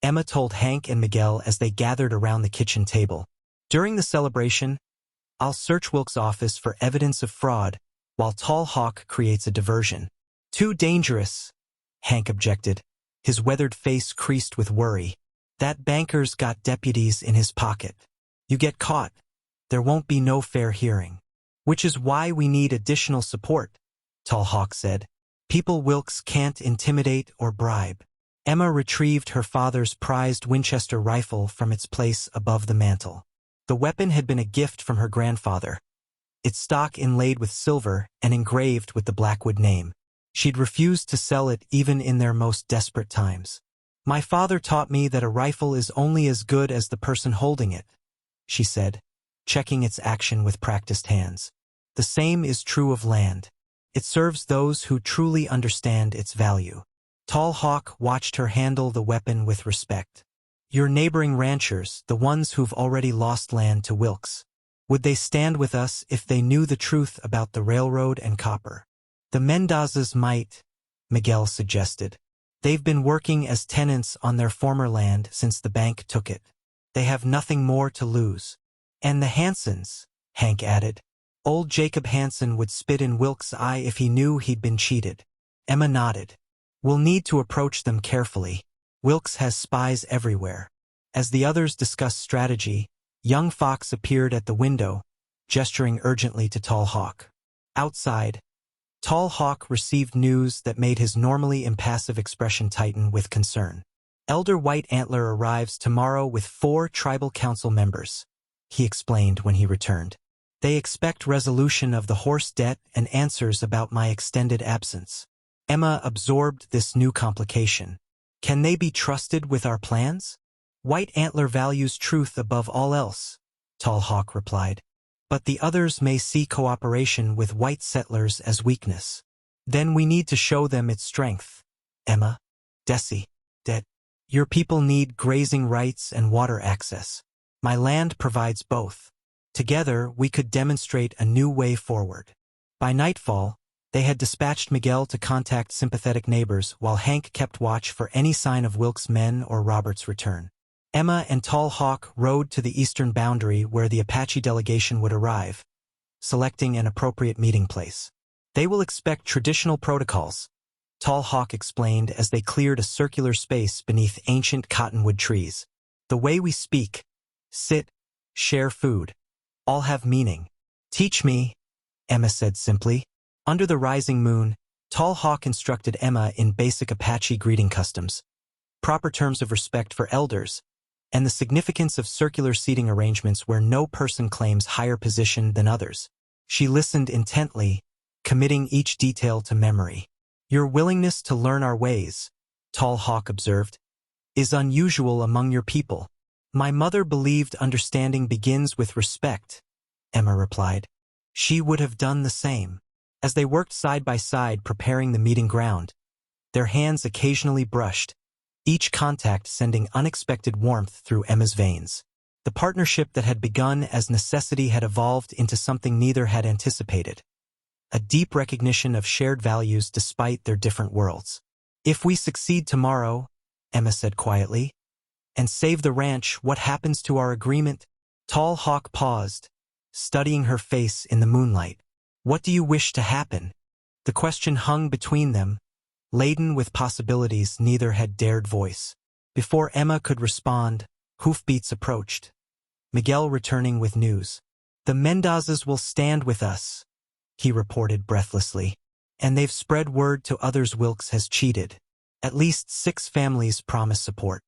Speaker 1: Emma told Hank and Miguel as they gathered around the kitchen table. During the celebration, I'll search Wilkes' office for evidence of fraud, while Tall Hawk creates a diversion. Too dangerous, Hank objected, his weathered face creased with worry. That banker's got deputies in his pocket. You get caught, there won't be no fair hearing. Which is why we need additional support, Tall Hawk said. People Wilkes can't intimidate or bribe. Emma retrieved her father's prized Winchester rifle from its place above the mantel. The weapon had been a gift from her grandfather, its stock inlaid with silver and engraved with the Blackwood name. She'd refused to sell it even in their most desperate times. My father taught me that a rifle is only as good as the person holding it, she said, checking its action with practiced hands. The same is true of land. It serves those who truly understand its value. Tall Hawk watched her handle the weapon with respect. Your neighboring ranchers, the ones who've already lost land to Wilkes, would they stand with us if they knew the truth about the railroad and copper? The Mendozas might, Miguel suggested. They've been working as tenants on their former land since the bank took it. They have nothing more to lose. And the Hansons, Hank added. Old Jacob Hanson would spit in Wilkes' eye if he knew he'd been cheated. Emma nodded. We'll need to approach them carefully. Wilkes has spies everywhere. As the others discussed strategy, young Fox appeared at the window, gesturing urgently to Tall Hawk. Outside, Tall Hawk received news that made his normally impassive expression tighten with concern. Elder White Antler arrives tomorrow with 4 tribal council members, he explained when he returned. They expect resolution of the horse debt and answers about my extended absence. Emma absorbed this new complication. Can they be trusted with our plans? White Antler values truth above all else, Tall Hawk replied. But the others may see cooperation with white settlers as weakness. Then we need to show them its strength. Emma, Desi, Det. Your people need grazing rights and water access. My land provides both. Together, we could demonstrate a new way forward. By nightfall, they had dispatched Miguel to contact sympathetic neighbors while Hank kept watch for any sign of Wilkes' men or Robert's return. Emma and Tall Hawk rode to the eastern boundary where the Apache delegation would arrive, selecting an appropriate meeting place. They will expect traditional protocols, Tall Hawk explained as they cleared a circular space beneath ancient cottonwood trees. The way we speak, sit, share food, all have meaning. Teach me, Emma said simply. Under the rising moon, Tall Hawk instructed Emma in basic Apache greeting customs, proper terms of respect for elders, and the significance of circular seating arrangements where no person claims higher position than others. She listened intently, committing each detail to memory. Your willingness to learn our ways, Tall Hawk observed, is unusual among your people. My mother believed understanding begins with respect, Emma replied. She would have done the same. As they worked side by side preparing the meeting ground, their hands occasionally brushed, each contact sending unexpected warmth through Emma's veins. The partnership that had begun as necessity had evolved into something neither had anticipated. A deep recognition of shared values despite their different worlds. If we succeed tomorrow, Emma said quietly, and save the ranch, what happens to our agreement? Tall Hawk paused, studying her face in the moonlight. What do you wish to happen? The question hung between them, laden with possibilities neither had dared voice. Before Emma could respond, hoofbeats approached, Miguel returning with news. The Mendozas will stand with us, he reported breathlessly. And they've spread word to others Wilkes has cheated. At least 6 families promise support.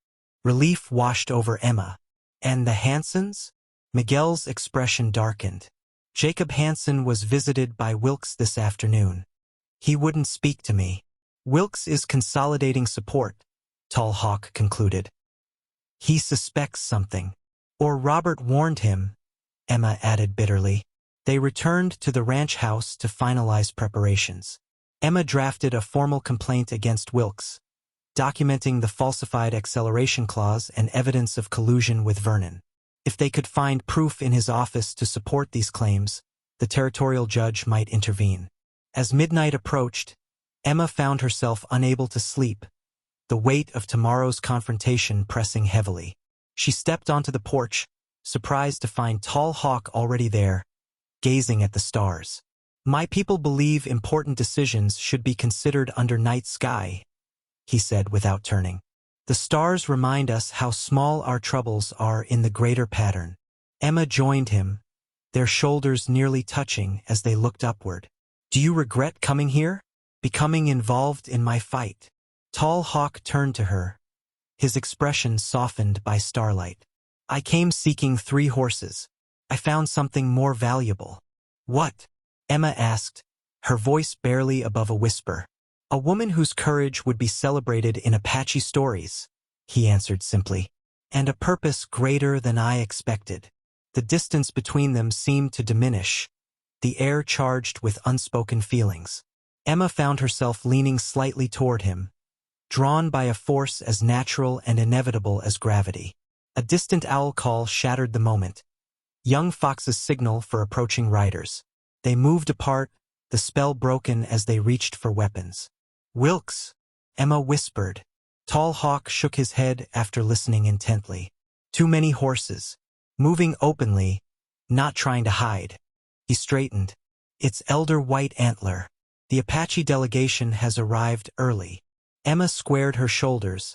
Speaker 1: Relief washed over Emma. And the Hansons? Miguel's expression darkened. Jacob Hanson was visited by Wilkes this afternoon. He wouldn't speak to me. Wilkes is consolidating support, Tall Hawk concluded. He suspects something. Or Robert warned him, Emma added bitterly. They returned to the ranch house to finalize preparations. Emma drafted a formal complaint against Wilkes, documenting the falsified acceleration clause and evidence of collusion with Vernon. If they could find proof in his office to support these claims, the territorial judge might intervene. As midnight approached, Emma found herself unable to sleep, the weight of tomorrow's confrontation pressing heavily. She stepped onto the porch, surprised to find Tall Hawk already there, gazing at the stars. My people believe important decisions should be considered under night sky, he said without turning. The stars remind us how small our troubles are in the greater pattern. Emma joined him, their shoulders nearly touching as they looked upward. Do you regret coming here? Becoming involved in my fight? Tall Hawk turned to her, his expression softened by starlight. I came seeking 3 horses. I found something more valuable. What? Emma asked, her voice barely above a whisper. A woman whose courage would be celebrated in Apache stories, he answered simply. And a purpose greater than I expected. The distance between them seemed to diminish, the air charged with unspoken feelings. Emma found herself leaning slightly toward him, drawn by a force as natural and inevitable as gravity. A distant owl call shattered the moment. Young Fox's signal for approaching riders. They moved apart, the spell broken as they reached for weapons. Wilkes, Emma whispered. Tall Hawk shook his head after listening intently. Too many horses. Moving openly, not trying to hide. He straightened. It's Elder White Antler. The Apache delegation has arrived early. Emma squared her shoulders,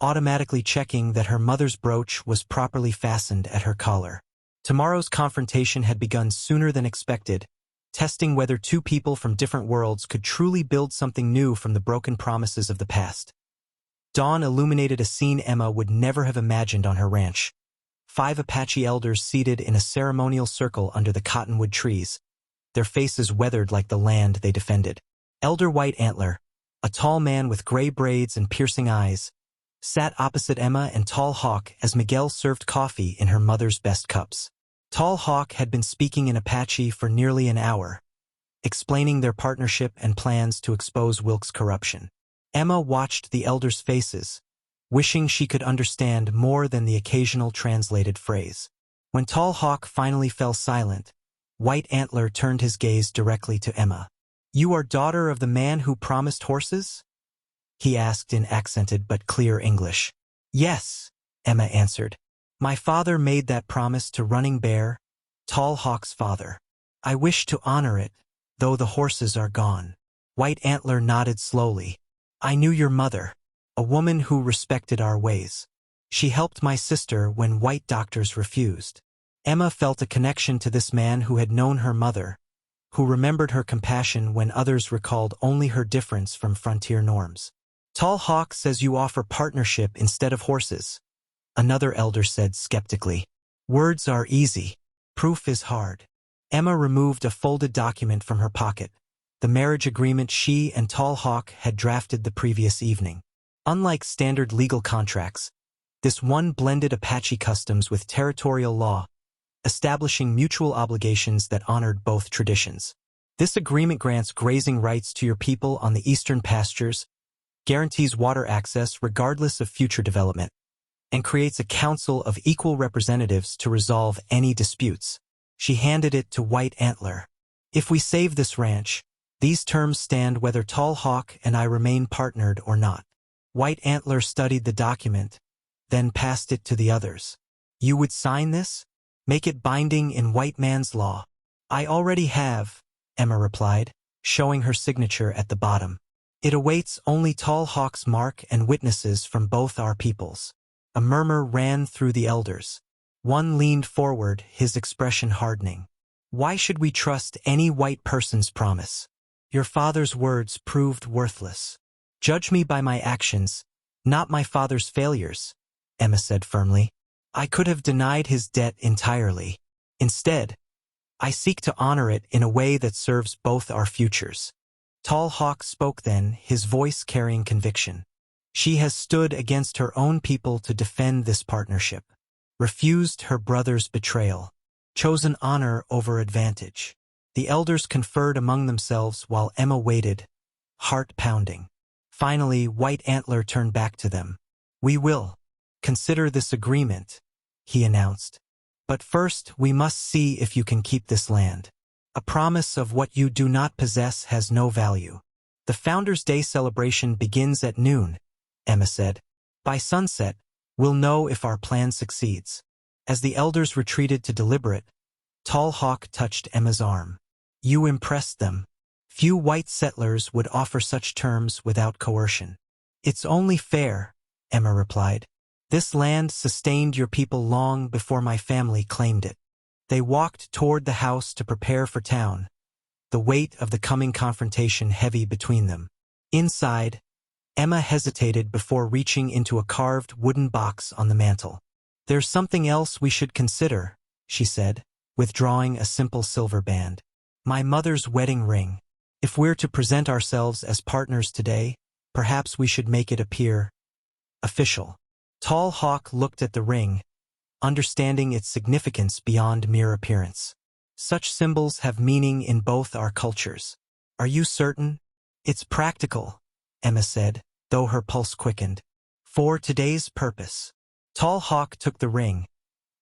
Speaker 1: automatically checking that her mother's brooch was properly fastened at her collar. Tomorrow's confrontation had begun sooner than expected, testing whether 2 people from different worlds could truly build something new from the broken promises of the past. Dawn illuminated a scene Emma would never have imagined on her ranch. 5 Apache elders seated in a ceremonial circle under the cottonwood trees, their faces weathered like the land they defended. Elder White Antler, a tall man with gray braids and piercing eyes, sat opposite Emma and Tall Hawk as Miguel served coffee in her mother's best cups. Tall Hawk had been speaking in Apache for nearly an hour, explaining their partnership and plans to expose Wilkes' corruption. Emma watched the elders' faces, wishing she could understand more than the occasional translated phrase. When Tall Hawk finally fell silent, White Antler turned his gaze directly to Emma. You are daughter of the man who promised horses? He asked in accented but clear English. Yes, Emma answered. My father made that promise to Running Bear, Tall Hawk's father. I wish to honor it, though the horses are gone. White Antler nodded slowly. I knew your mother, a woman who respected our ways. She helped my sister when white doctors refused. Emma felt a connection to this man who had known her mother, who remembered her compassion when others recalled only her difference from frontier norms. Tall Hawk says you offer partnership instead of horses, another elder said skeptically. Words are easy. Proof is hard. Emma removed a folded document from her pocket, the marriage agreement she and Tall Hawk had drafted the previous evening. Unlike standard legal contracts, this one blended Apache customs with territorial law, establishing mutual obligations that honored both traditions. This agreement grants grazing rights to your people on the eastern pastures, guarantees water access regardless of future development, and creates a council of equal representatives to resolve any disputes. She handed it to White Antler. If we save this ranch, these terms stand whether Tall Hawk and I remain partnered or not. White Antler studied the document, then passed it to the others. You would sign this? Make it binding in white man's law. I already have, Emma replied, showing her signature at the bottom. It awaits only Tall Hawk's mark and witnesses from both our peoples. A murmur ran through the elders. One leaned forward, his expression hardening. Why should we trust any white person's promise? Your father's words proved worthless. Judge me by my actions, not my father's failures, Emma said firmly. I could have denied his debt entirely. Instead, I seek to honor it in a way that serves both our futures. Tall Hawk spoke then, his voice carrying conviction. She has stood against her own people to defend this partnership, refused her brother's betrayal, chosen honor over advantage. The elders conferred among themselves while Emma waited, heart pounding. Finally, White Antler turned back to them. We will consider this agreement, he announced. But first, we must see if you can keep this land. A promise of what you do not possess has no value. The Founders' Day celebration begins at noon, Emma said. By sunset, we'll know if our plan succeeds. As the elders retreated to deliberate, Tall Hawk touched Emma's arm. You impressed them. Few white settlers would offer such terms without coercion. It's only fair, Emma replied. This land sustained your people long before my family claimed it. They walked toward the house to prepare for town, the weight of the coming confrontation heavy between them. Inside, Emma hesitated before reaching into a carved wooden box on the mantel. There's something else we should consider, she said, withdrawing a simple silver band. My mother's wedding ring. If we're to present ourselves as partners today, perhaps we should make it appear official. Tall Hawk looked at the ring, understanding its significance beyond mere appearance. Such symbols have meaning in both our cultures. Are you certain? It's practical, Emma said, though her pulse quickened. For today's purpose. Tall Hawk took the ring,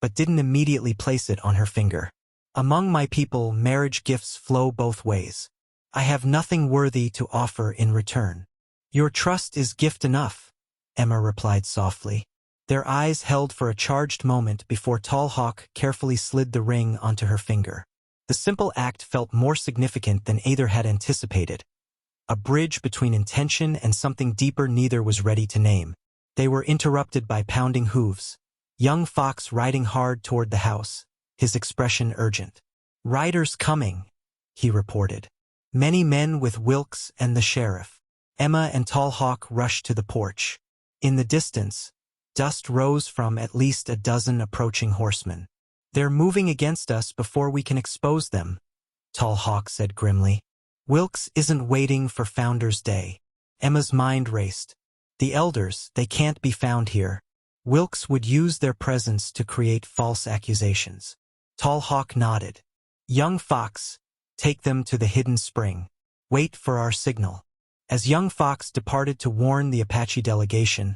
Speaker 1: but didn't immediately place it on her finger. Among my people, marriage gifts flow both ways. I have nothing worthy to offer in return. Your trust is gift enough, Emma replied softly. Their eyes held for a charged moment before Tall Hawk carefully slid the ring onto her finger. The simple act felt more significant than either had anticipated. A bridge between intention and something deeper neither was ready to name. They were interrupted by pounding hooves. Young Fox riding hard toward the house, his expression urgent. Riders coming, he reported. Many men with Wilkes and the sheriff. Emma and Tall Hawk rushed to the porch. In the distance, dust rose from at least a dozen approaching horsemen. They're moving against us before we can expose them, Tall Hawk said grimly. Wilkes isn't waiting for Founders' Day. Emma's mind raced. The elders, they can't be found here. Wilkes would use their presence to create false accusations. Tall Hawk nodded. Young Fox, take them to the hidden spring. Wait for our signal. As Young Fox departed to warn the Apache delegation,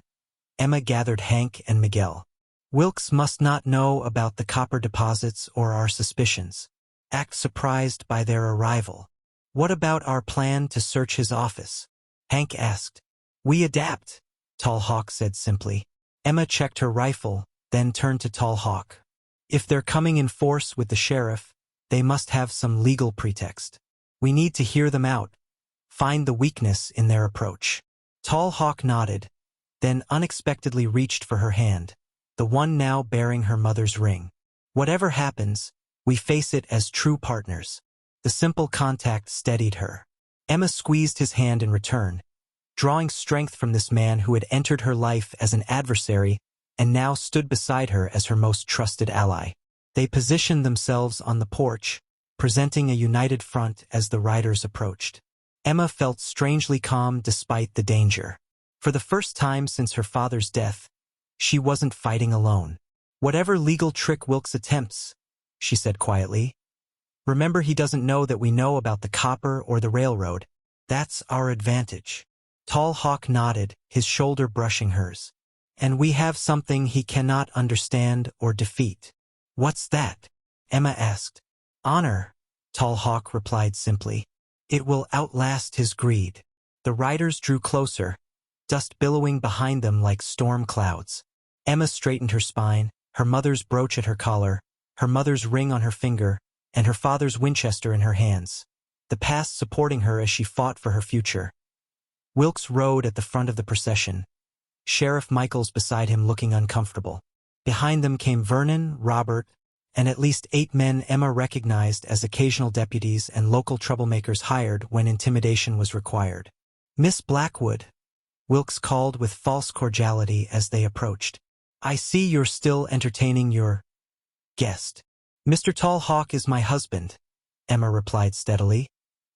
Speaker 1: Emma gathered Hank and Miguel. Wilkes must not know about the copper deposits or our suspicions. Act surprised by their arrival. What about our plan to search his office? Hank asked. We adapt, Tall Hawk said simply. Emma checked her rifle, then turned to Tall Hawk. If they're coming in force with the sheriff, they must have some legal pretext. We need to hear them out, find the weakness in their approach. Tall Hawk nodded, then unexpectedly reached for her hand, the one now bearing her mother's ring. Whatever happens, we face it as true partners. The simple contact steadied her. Emma squeezed his hand in return, drawing strength from this man who had entered her life as an adversary and now stood beside her as her most trusted ally. They positioned themselves on the porch, presenting a united front as the riders approached. Emma felt strangely calm despite the danger. For the first time since her father's death, she wasn't fighting alone. Whatever legal trick Wilkes attempts, she said quietly, remember he doesn't know that we know about the copper or the railroad. That's our advantage. Tall Hawk nodded, his shoulder brushing hers. And we have something he cannot understand or defeat. What's that? Emma asked. Honor, Tall Hawk replied simply. It will outlast his greed. The riders drew closer, dust billowing behind them like storm clouds. Emma straightened her spine, her mother's brooch at her collar, her mother's ring on her finger, and her father's Winchester in her hands, the past supporting her as she fought for her future. Wilkes rode at the front of the procession, Sheriff Michaels beside him looking uncomfortable. Behind them came Vernon, Robert, and at least 8 men Emma recognized as occasional deputies and local troublemakers hired when intimidation was required. Miss Blackwood, Wilkes called with false cordiality as they approached. I see you're still entertaining your guest. Mr. Tall Hawk is my husband, Emma replied steadily,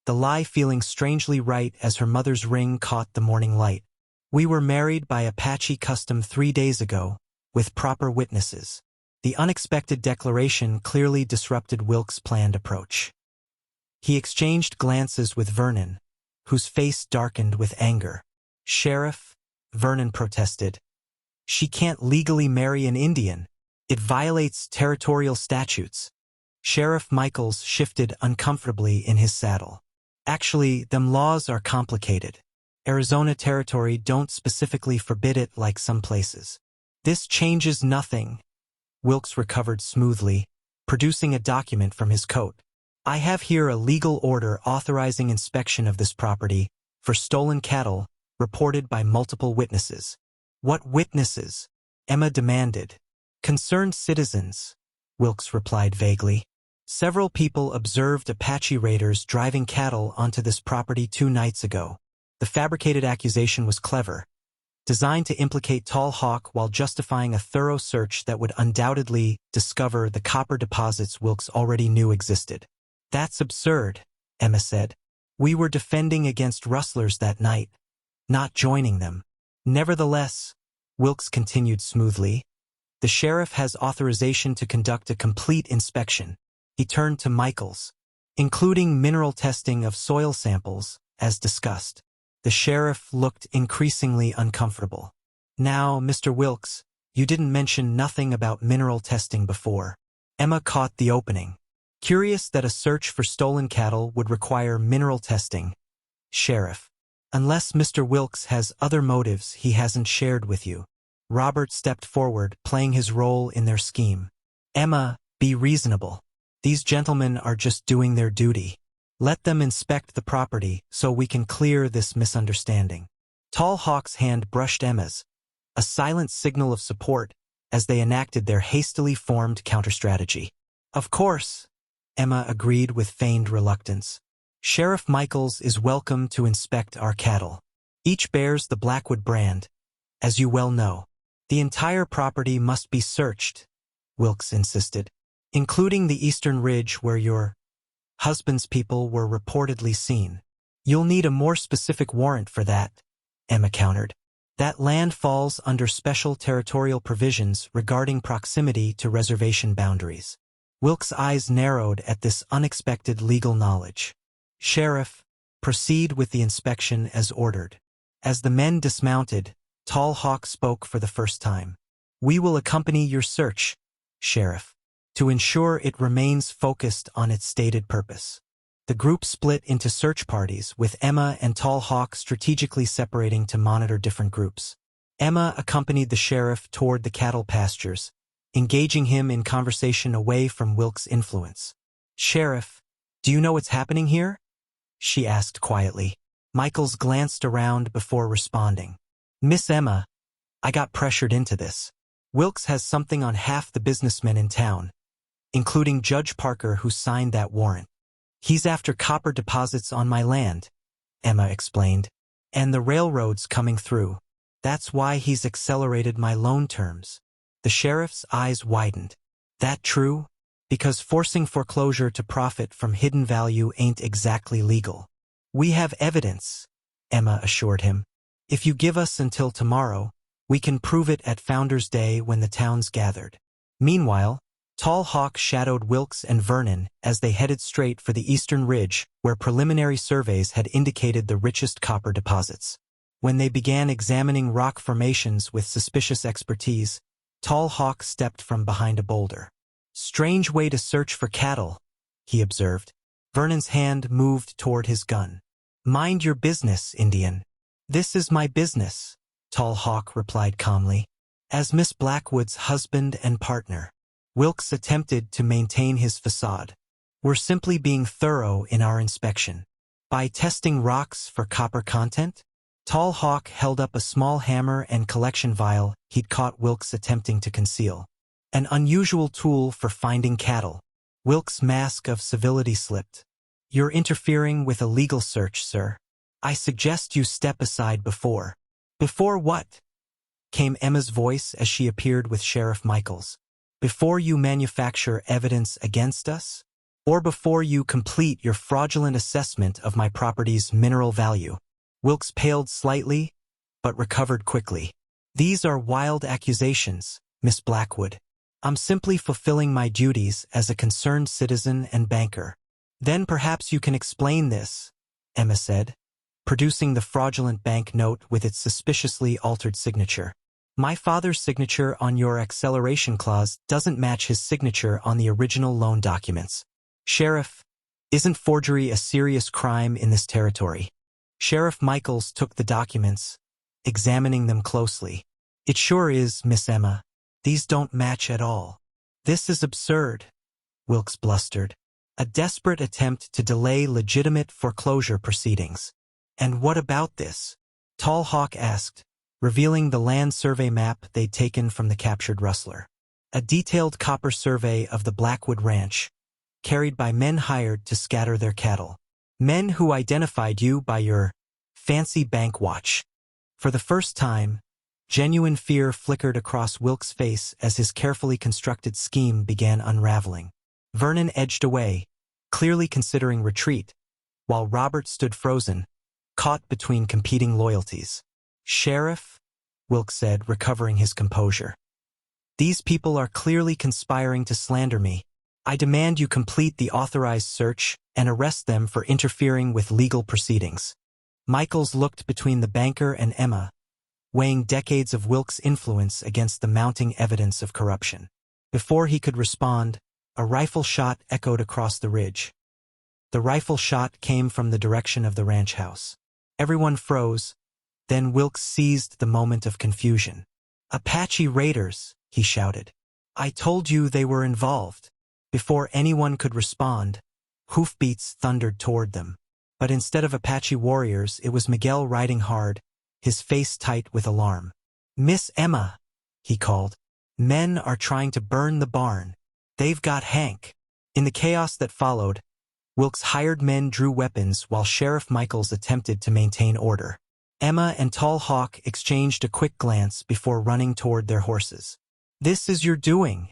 Speaker 1: the lie feeling strangely right as her mother's ring caught the morning light. We were married by Apache custom 3 days ago, with proper witnesses. The unexpected declaration clearly disrupted Wilkes' planned approach. He exchanged glances with Vernon, whose face darkened with anger. Sheriff, Vernon protested. She can't legally marry an Indian. It violates territorial statutes. Sheriff Michaels shifted uncomfortably in his saddle. Actually, them laws are complicated. Arizona territory don't specifically forbid it like some places. This changes nothing. Wilkes recovered smoothly, producing a document from his coat. I have here a legal order authorizing inspection of this property for stolen cattle reported by multiple witnesses. What witnesses? Emma demanded. Concerned citizens, Wilkes replied vaguely. Several people observed Apache raiders driving cattle onto this property 2 nights ago. The fabricated accusation was clever, designed to implicate Tall Hawk while justifying a thorough search that would undoubtedly discover the copper deposits Wilkes already knew existed. That's absurd, Emma said. We were defending against rustlers that night, not joining them. Nevertheless, Wilkes continued smoothly, the sheriff has authorization to conduct a complete inspection. He turned to Michaels, including mineral testing of soil samples, as discussed. The sheriff looked increasingly uncomfortable. Now, Mr. Wilkes, you didn't mention nothing about mineral testing before. Emma caught the opening. Curious that a search for stolen cattle would require mineral testing. Sheriff. Unless Mr. Wilkes has other motives he hasn't shared with you. Robert stepped forward, playing his role in their scheme. Emma, be reasonable. These gentlemen are just doing their duty. Let them inspect the property so we can clear this misunderstanding. Tall Hawk's hand brushed Emma's, a silent signal of support as they enacted their hastily formed counterstrategy. Of course, Emma agreed with feigned reluctance. Sheriff Michaels is welcome to inspect our cattle. Each bears the Blackwood brand, as you well know. The entire property must be searched, Wilkes insisted, including the eastern ridge where your husband's people were reportedly seen. You'll need a more specific warrant for that, Emma countered. That land falls under special territorial provisions regarding proximity to reservation boundaries. Wilkes' eyes narrowed at this unexpected legal knowledge. Sheriff, proceed with the inspection as ordered. As the men dismounted, Tall Hawk spoke for the first time. We will accompany your search, Sheriff, to ensure it remains focused on its stated purpose. The group split into search parties, with Emma and Tall Hawk strategically separating to monitor different groups. Emma accompanied the sheriff toward the cattle pastures, engaging him in conversation away from Wilkes' influence. "Sheriff, do you know what's happening here?" she asked quietly. Michaels glanced around before responding. "Miss Emma, I got pressured into this. Wilkes has something on half the businessmen in town, including Judge Parker who signed that warrant. He's after copper deposits on my land," Emma explained, "and the railroad's coming through. That's why he's accelerated my loan terms." The sheriff's eyes widened. "That true? Because forcing foreclosure to profit from hidden value ain't exactly legal." "We have evidence," Emma assured him. "If you give us until tomorrow, we can prove it at Founders' Day when the town's gathered." Meanwhile, Tall Hawk shadowed Wilkes and Vernon as they headed straight for the eastern ridge where preliminary surveys had indicated the richest copper deposits. When they began examining rock formations with suspicious expertise, Tall Hawk stepped from behind a boulder. "Strange way to search for cattle," he observed. Vernon's hand moved toward his gun. "Mind your business, Indian." "This is my business," Tall Hawk replied calmly. "As Miss Blackwood's husband and partner." Wilkes attempted to maintain his facade. "We're simply being thorough in our inspection." "By testing rocks for copper content?" Tall Hawk held up a small hammer and collection vial he'd caught Wilkes attempting to conceal. "An unusual tool for finding cattle." Wilkes' mask of civility slipped. "You're interfering with a legal search, sir. I suggest you step aside before." "Before what?" came Emma's voice as she appeared with Sheriff Michaels. "Before you manufacture evidence against us? Or before you complete your fraudulent assessment of my property's mineral value?" Wilkes paled slightly, but recovered quickly. "These are wild accusations, Miss Blackwood. I'm simply fulfilling my duties as a concerned citizen and banker." "Then perhaps you can explain this," Emma said, producing the fraudulent bank note with its suspiciously altered signature. "My father's signature on your acceleration clause doesn't match his signature on the original loan documents." "Sheriff, isn't forgery a serious crime in this territory?" Sheriff Michaels took the documents, examining them closely. "It sure is, Miss Emma. These don't match at all." "This is absurd," Wilkes blustered. "A desperate attempt to delay legitimate foreclosure proceedings." "And what about this?" Tall Hawk asked, revealing the land survey map they'd taken from the captured rustler. "A detailed copper survey of the Blackwood Ranch, carried by men hired to scatter their cattle. Men who identified you by your fancy bank watch." For the first time, genuine fear flickered across Wilkes' face as his carefully constructed scheme began unraveling. Vernon edged away, clearly considering retreat, while Robert stood frozen, caught between competing loyalties. "Sheriff," Wilkes said, recovering his composure, "these people are clearly conspiring to slander me. I demand you complete the authorized search and arrest them for interfering with legal proceedings." Michaels looked between the banker and Emma, weighing decades of Wilkes' influence against the mounting evidence of corruption. Before he could respond, a rifle shot echoed across the ridge. The rifle shot came from the direction of the ranch house. Everyone froze, then Wilkes seized the moment of confusion. "Apache raiders," he shouted. "I told you they were involved." Before anyone could respond, hoofbeats thundered toward them. But instead of Apache warriors, it was Miguel riding hard, his face tight with alarm. "Miss Emma," he called. "Men are trying to burn the barn. They've got Hank." In the chaos that followed, Wilkes' hired men drew weapons while Sheriff Michaels attempted to maintain order. Emma and Tall Hawk exchanged a quick glance before running toward their horses. "This is your doing,"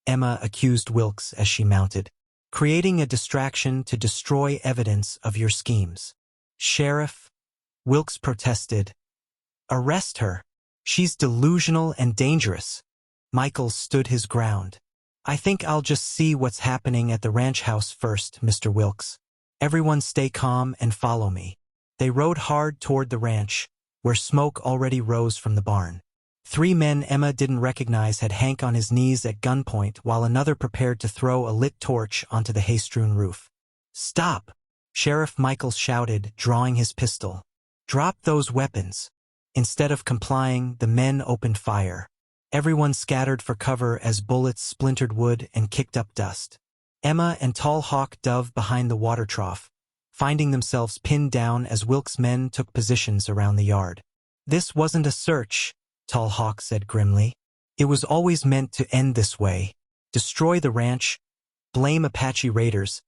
Speaker 1: Emma accused Wilkes as she mounted, "creating a distraction to destroy evidence of your schemes." "Sheriff," Wilkes protested, "arrest her. She's delusional and dangerous." Michaels stood his ground. "I think I'll just see what's happening at the ranch house first, Mr. Wilkes. Everyone stay calm and follow me." They rode hard toward the ranch, where smoke already rose from the barn. Three men Emma didn't recognize had Hank on his knees at gunpoint while another prepared to throw a lit torch onto the hay-strewn roof. "Stop!" Sheriff Michaels shouted, drawing his pistol. "Drop those weapons." Instead of complying, the men opened fire. Everyone scattered for cover as bullets splintered wood and kicked up dust. Emma and Tall Hawk dove behind the water trough, finding themselves pinned down as Wilkes' men took positions around the yard. "This wasn't a search," Tall Hawk said grimly. "It was always meant to end this way. Destroy the ranch, blame Apache raiders,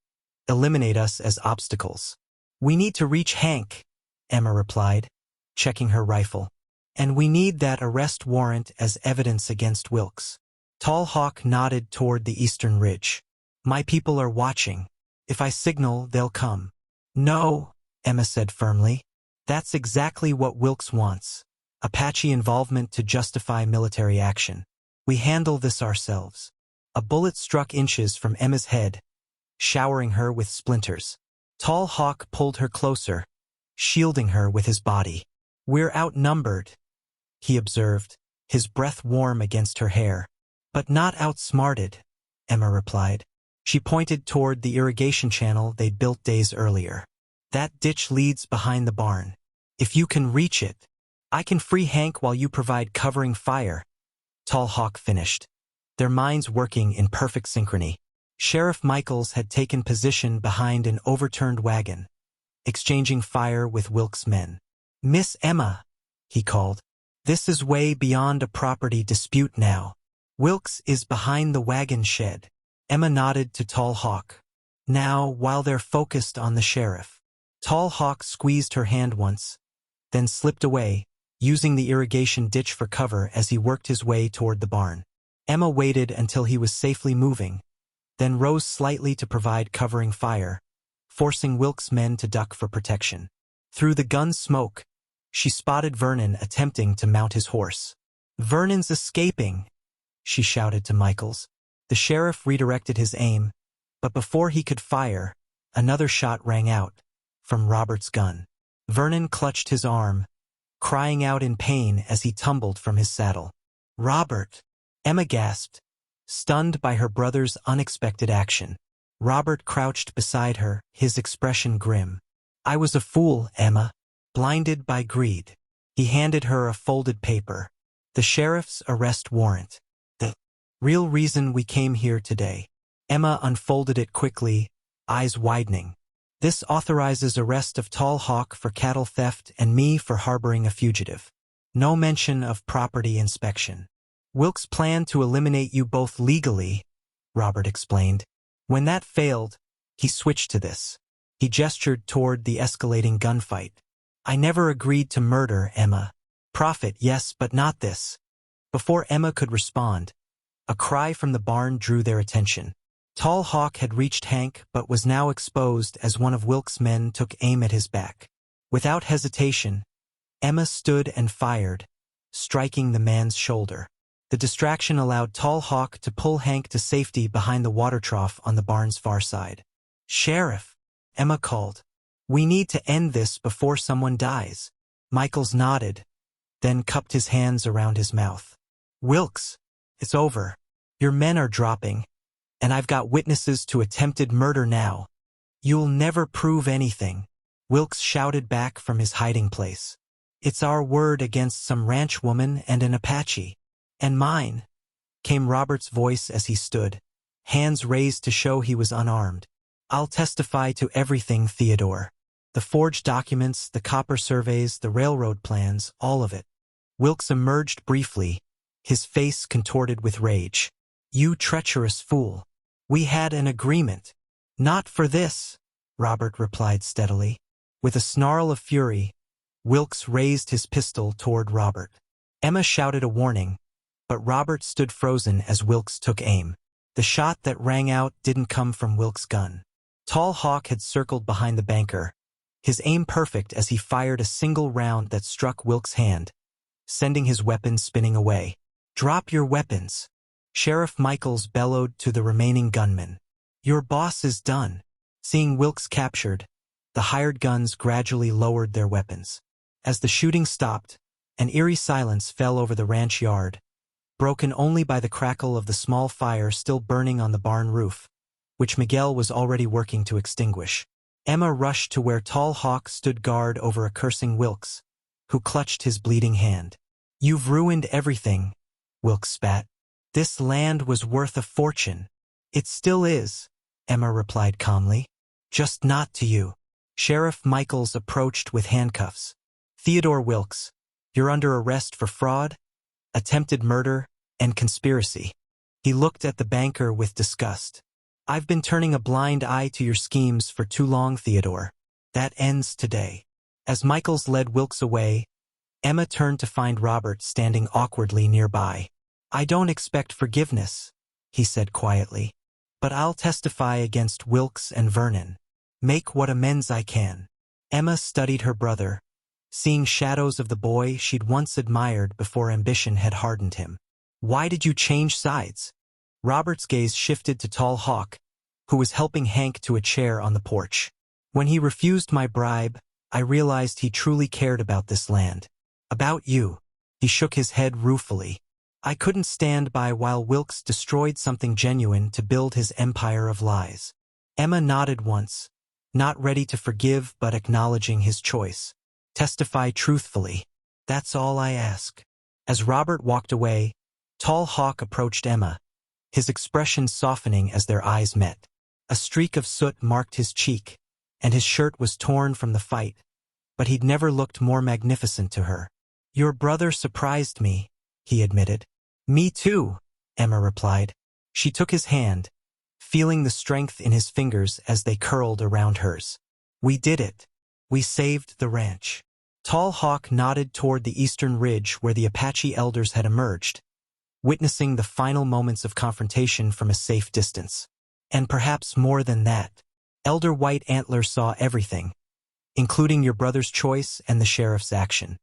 Speaker 1: eliminate us as obstacles." "We need to reach Hank," Emma replied, checking her rifle. "And we need that arrest warrant as evidence against Wilkes." Tall Hawk nodded toward the eastern ridge. "My people are watching. If I signal, they'll come." "No," Emma said firmly. "That's exactly what Wilkes wants. Apache involvement to justify military action. We handle this ourselves." A bullet struck inches from Emma's head, showering her with splinters. Tall Hawk pulled her closer, shielding her with his body. "We're outnumbered," he observed, his breath warm against her hair. "But not outsmarted," Emma replied. She pointed toward the irrigation channel they'd built days earlier. "That ditch leads behind the barn. If you can reach it, I can free Hank while you provide covering fire," Tall Hawk finished, their minds working in perfect synchrony. Sheriff Michaels had taken position behind an overturned wagon, exchanging fire with Wilkes' men. "Miss Emma," he called, "this is way beyond a property dispute now. Wilkes is behind the wagon shed." Emma nodded to Tall Hawk. "Now, while they're focused on the sheriff." Tall Hawk squeezed her hand once, then slipped away, using the irrigation ditch for cover as he worked his way toward the barn. Emma waited until he was safely moving, then rose slightly to provide covering fire, forcing Wilkes' men to duck for protection. Through the gun's smoke, she spotted Vernon attempting to mount his horse. "Vernon's escaping," she shouted to Michaels. The sheriff redirected his aim, but before he could fire, another shot rang out from Robert's gun. Vernon clutched his arm, crying out in pain as he tumbled from his saddle. "Robert!" Emma gasped, stunned by her brother's unexpected action. Robert crouched beside her, his expression grim. "I was a fool, Emma, blinded by greed." He handed her a folded paper. "The sheriff's arrest warrant. The real reason we came here today." Emma unfolded it quickly, eyes widening. "This authorizes arrest of Tall Hawk for cattle theft and me for harboring a fugitive. No mention of property inspection. Wilkes planned to eliminate you both legally," Robert explained. "When that failed, he switched to this." He gestured toward the escalating gunfight. "I never agreed to murder, Emma. Profit, yes, but not this." Before Emma could respond, a cry from the barn drew their attention. Tall Hawk had reached Hank but was now exposed as one of Wilkes' men took aim at his back. Without hesitation, Emma stood and fired, striking the man's shoulder. The distraction allowed Tall Hawk to pull Hank to safety behind the water trough on the barn's far side. "Sheriff," Emma called, "we need to end this before someone dies." Michaels nodded, then cupped his hands around his mouth. "Wilkes, it's over. Your men are dropping, and I've got witnesses to attempted murder now." "You'll never prove anything," Wilkes shouted back from his hiding place. "It's our word against some ranch woman and an Apache." "And mine," came Robert's voice as he stood, hands raised to show he was unarmed. "I'll testify to everything, Theodore. The forged documents, the copper surveys, the railroad plans, all of it." Wilkes emerged briefly, his face contorted with rage. "You treacherous fool. We had an agreement." "Not for this," Robert replied steadily. With a snarl of fury, Wilkes raised his pistol toward Robert. Emma shouted a warning, but Robert stood frozen as Wilkes took aim. The shot that rang out didn't come from Wilkes' gun. Tall Hawk had circled behind the banker, his aim perfect as he fired a single round that struck Wilkes' hand, sending his weapon spinning away. "Drop your weapons," Sheriff Michaels bellowed to the remaining gunmen. "Your boss is done." Seeing Wilkes captured, the hired guns gradually lowered their weapons. As the shooting stopped, an eerie silence fell over the ranch yard, broken only by the crackle of the small fire still burning on the barn roof, which Miguel was already working to extinguish. Emma rushed to where Tall Hawk stood guard over a cursing Wilkes, who clutched his bleeding hand. "You've ruined everything," Wilkes spat. "This land was worth a fortune." "It still is," Emma replied calmly. "Just not to you." Sheriff Michaels approached with handcuffs. "Theodore Wilkes, you're under arrest for fraud, attempted murder, and conspiracy." He looked at the banker with disgust. "I've been turning a blind eye to your schemes for too long, Theodore. That ends today." As Michaels led Wilkes away, Emma turned to find Robert standing awkwardly nearby. "I don't expect forgiveness," he said quietly, "but I'll testify against Wilkes and Vernon. Make what amends I can." Emma studied her brother, seeing shadows of the boy she'd once admired before ambition had hardened him. "Why did you change sides?" Robert's gaze shifted to Tall Hawk, who was helping Hank to a chair on the porch. "When he refused my bribe, I realized he truly cared about this land. About you." He shook his head ruefully. "I couldn't stand by while Wilkes destroyed something genuine to build his empire of lies." Emma nodded once, not ready to forgive but acknowledging his choice. "Testify truthfully. That's all I ask." As Robert walked away, Tall Hawk approached Emma, his expression softening as their eyes met. A streak of soot marked his cheek, and his shirt was torn from the fight, but he'd never looked more magnificent to her. "Your brother surprised me," he admitted. "Me too," Emma replied. She took his hand, feeling the strength in his fingers as they curled around hers. "We did it. We saved the ranch." Tall Hawk nodded toward the eastern ridge where the Apache elders had emerged, witnessing the final moments of confrontation from a safe distance. "And perhaps more than that, Elder White Antler saw everything, including your brother's choice and the sheriff's action.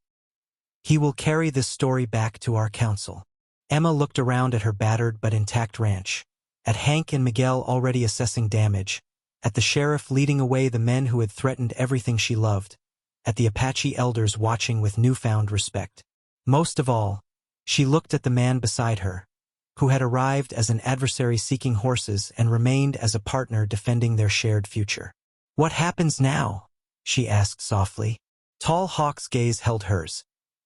Speaker 1: He will carry this story back to our council." Emma looked around at her battered but intact ranch, at Hank and Miguel already assessing damage, at the sheriff leading away the men who had threatened everything she loved, at the Apache elders watching with newfound respect. Most of all, she looked at the man beside her, who had arrived as an adversary seeking horses and remained as a partner defending their shared future. "What happens now?" she asked softly. Tall Hawk's gaze held hers,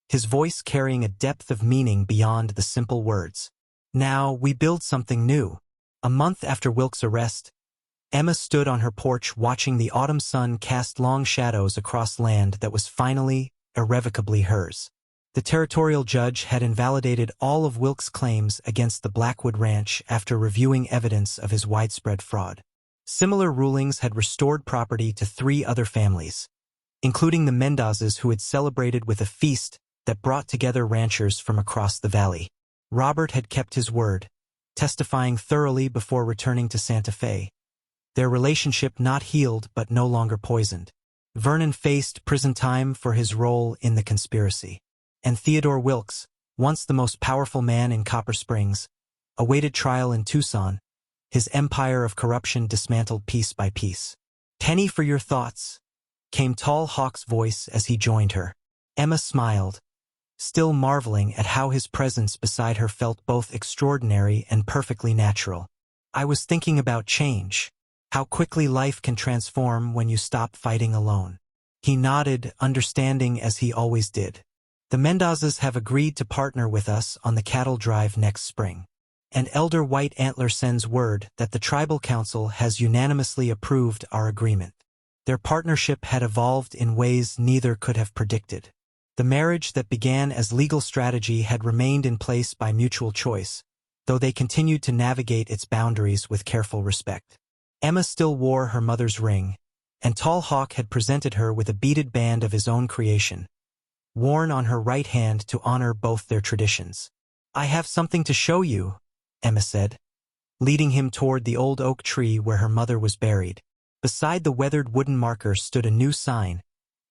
Speaker 1: his voice carrying a depth of meaning beyond the simple words. "Now we build something new." A month after Wilkes' arrest, Emma stood on her porch watching the autumn sun cast long shadows across land that was finally, irrevocably hers. The territorial judge had invalidated all of Wilkes' claims against the Blackwood Ranch after reviewing evidence of his widespread fraud. Similar rulings had restored property to 3 other families, including the Mendozes, who had celebrated with a feast that brought together ranchers from across the valley. Robert had kept his word, testifying thoroughly before returning to Santa Fe, their relationship not healed but no longer poisoned. Vernon faced prison time for his role in the conspiracy. And Theodore Wilkes, once the most powerful man in Copper Springs, awaited trial in Tucson, his empire of corruption dismantled piece by piece. "Penny for your thoughts," came Tall Hawk's voice as he joined her. Emma smiled, still marveling at how his presence beside her felt both extraordinary and perfectly natural. "I was thinking about change, how quickly life can transform when you stop fighting alone." He nodded, understanding as he always did. "The Mendozes have agreed to partner with us on the cattle drive next spring. And Elder White Antler sends word that the tribal council has unanimously approved our agreement." Their partnership had evolved in ways neither could have predicted. The marriage that began as legal strategy had remained in place by mutual choice, though they continued to navigate its boundaries with careful respect. Emma still wore her mother's ring, and Tall Hawk had presented her with a beaded band of his own creation, worn on her right hand to honor both their traditions. "I have something to show you," Emma said, leading him toward the old oak tree where her mother was buried. Beside the weathered wooden marker stood a new sign,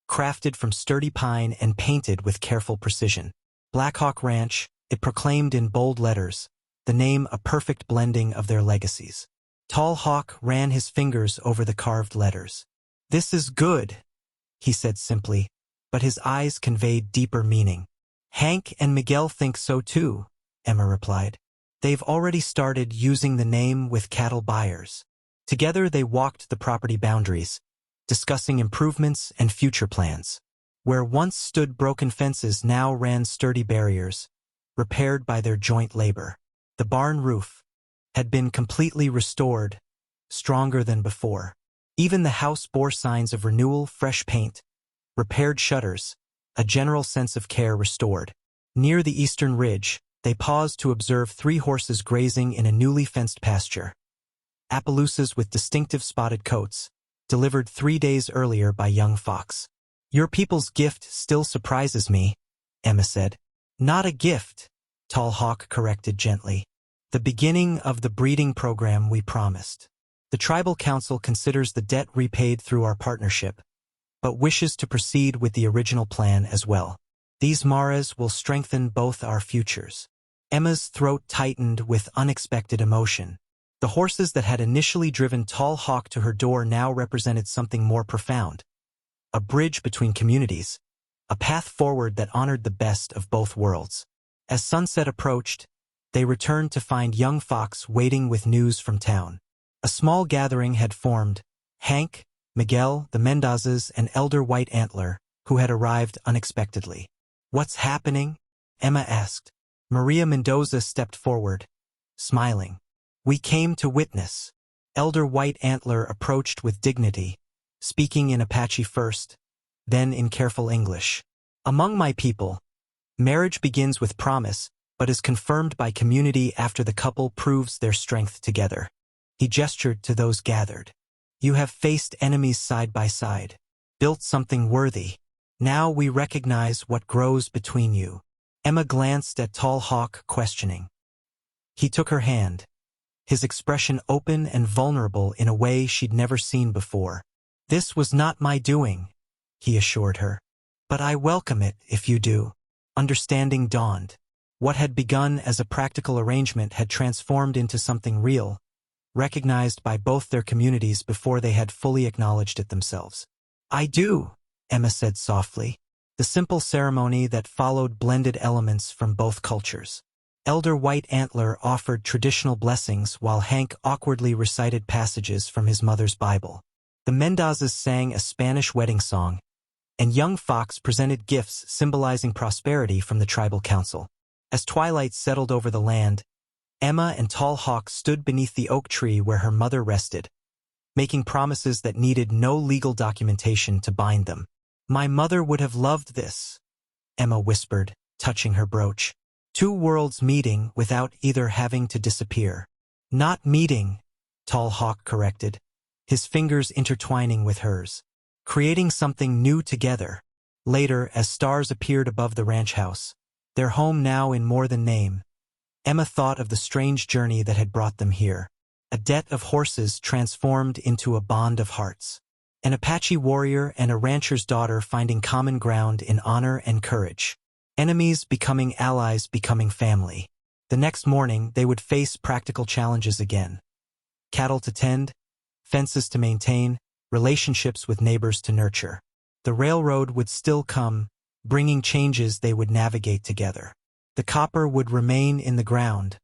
Speaker 1: crafted from sturdy pine and painted with careful precision. Blackhawk Ranch, it proclaimed in bold letters, the name a perfect blending of their legacies. Tall Hawk ran his fingers over the carved letters. "This is good," he said simply, but his eyes conveyed deeper meaning. "Hank and Miguel think so too," Emma replied. "They've already started using the name with cattle buyers." Together they walked the property boundaries, discussing improvements and future plans. Where once stood broken fences now ran sturdy barriers, repaired by their joint labor. The barn roof had been completely restored, stronger than before. Even the house bore signs of renewal, fresh paint, repaired shutters, a general sense of care restored. Near the eastern ridge, they paused to observe 3 horses grazing in a newly fenced pasture. Appaloosas with distinctive spotted coats, delivered 3 days earlier by young Fox. "Your people's gift still surprises me," Emma said. "Not a gift," Tall Hawk corrected gently. "The beginning of the breeding program we promised. The tribal council considers the debt repaid through our partnership, but wishes to proceed with the original plan as well. These maras will strengthen both our futures." Emma's throat tightened with unexpected emotion. The horses that had initially driven Tall Hawk to her door now represented something more profound. A bridge between communities, a path forward that honored the best of both worlds. As sunset approached, they returned to find young Fox waiting with news from town. A small gathering had formed: Hank, Miguel, the Mendozas, and Elder White Antler, who had arrived unexpectedly. "What's happening?" Emma asked. Maria Mendoza stepped forward, smiling. "We came to witness." Elder White Antler approached with dignity, speaking in Apache first, then in careful English. "Among my people, marriage begins with promise, but is confirmed by community after the couple proves their strength together." He gestured to those gathered. "You have faced enemies side by side, built something worthy. Now we recognize what grows between you." Emma glanced at Tall Hawk, questioning. He took her hand, his expression open and vulnerable in a way she'd never seen before. "This was not my doing," he assured her. "But I welcome it if you do." Understanding dawned. What had begun as a practical arrangement had transformed into something real, recognized by both their communities before they had fully acknowledged it themselves. "I do," Emma said softly. The simple ceremony that followed blended elements from both cultures. Elder White Antler offered traditional blessings while Hank awkwardly recited passages from his mother's Bible. The Mendozas sang a Spanish wedding song, and young Fox presented gifts symbolizing prosperity from the tribal council. As twilight settled over the land, Emma and Tall Hawk stood beneath the oak tree where her mother rested, making promises that needed no legal documentation to bind them. "My mother would have loved this," Emma whispered, touching her brooch. "Two worlds meeting without either having to disappear." "Not meeting," Tall Hawk corrected, his fingers intertwining with hers. "Creating something new together." Later, as stars appeared above the ranch house, their home now in more than name, Emma thought of the strange journey that had brought them here. A debt of horses transformed into a bond of hearts. An Apache warrior and a rancher's daughter finding common ground in honor and courage. Enemies becoming allies, becoming family. The next morning, they would face practical challenges again. Cattle to tend, fences to maintain, relationships with neighbors to nurture. The railroad would still come, bringing changes they would navigate together. The copper would remain in the ground,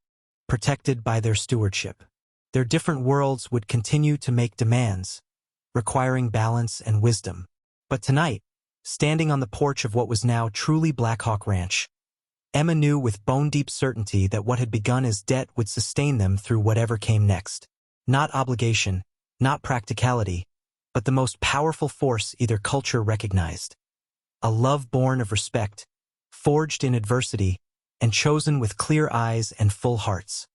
Speaker 1: protected by their stewardship. Their different worlds would continue to make demands, requiring balance and wisdom. But tonight, standing on the porch of what was now truly Black Hawk Ranch, Emma knew with bone-deep certainty that what had begun as debt would sustain them through whatever came next. Not obligation, not practicality, but the most powerful force either culture recognized. A love born of respect, forged in adversity, and chosen with clear eyes and full hearts.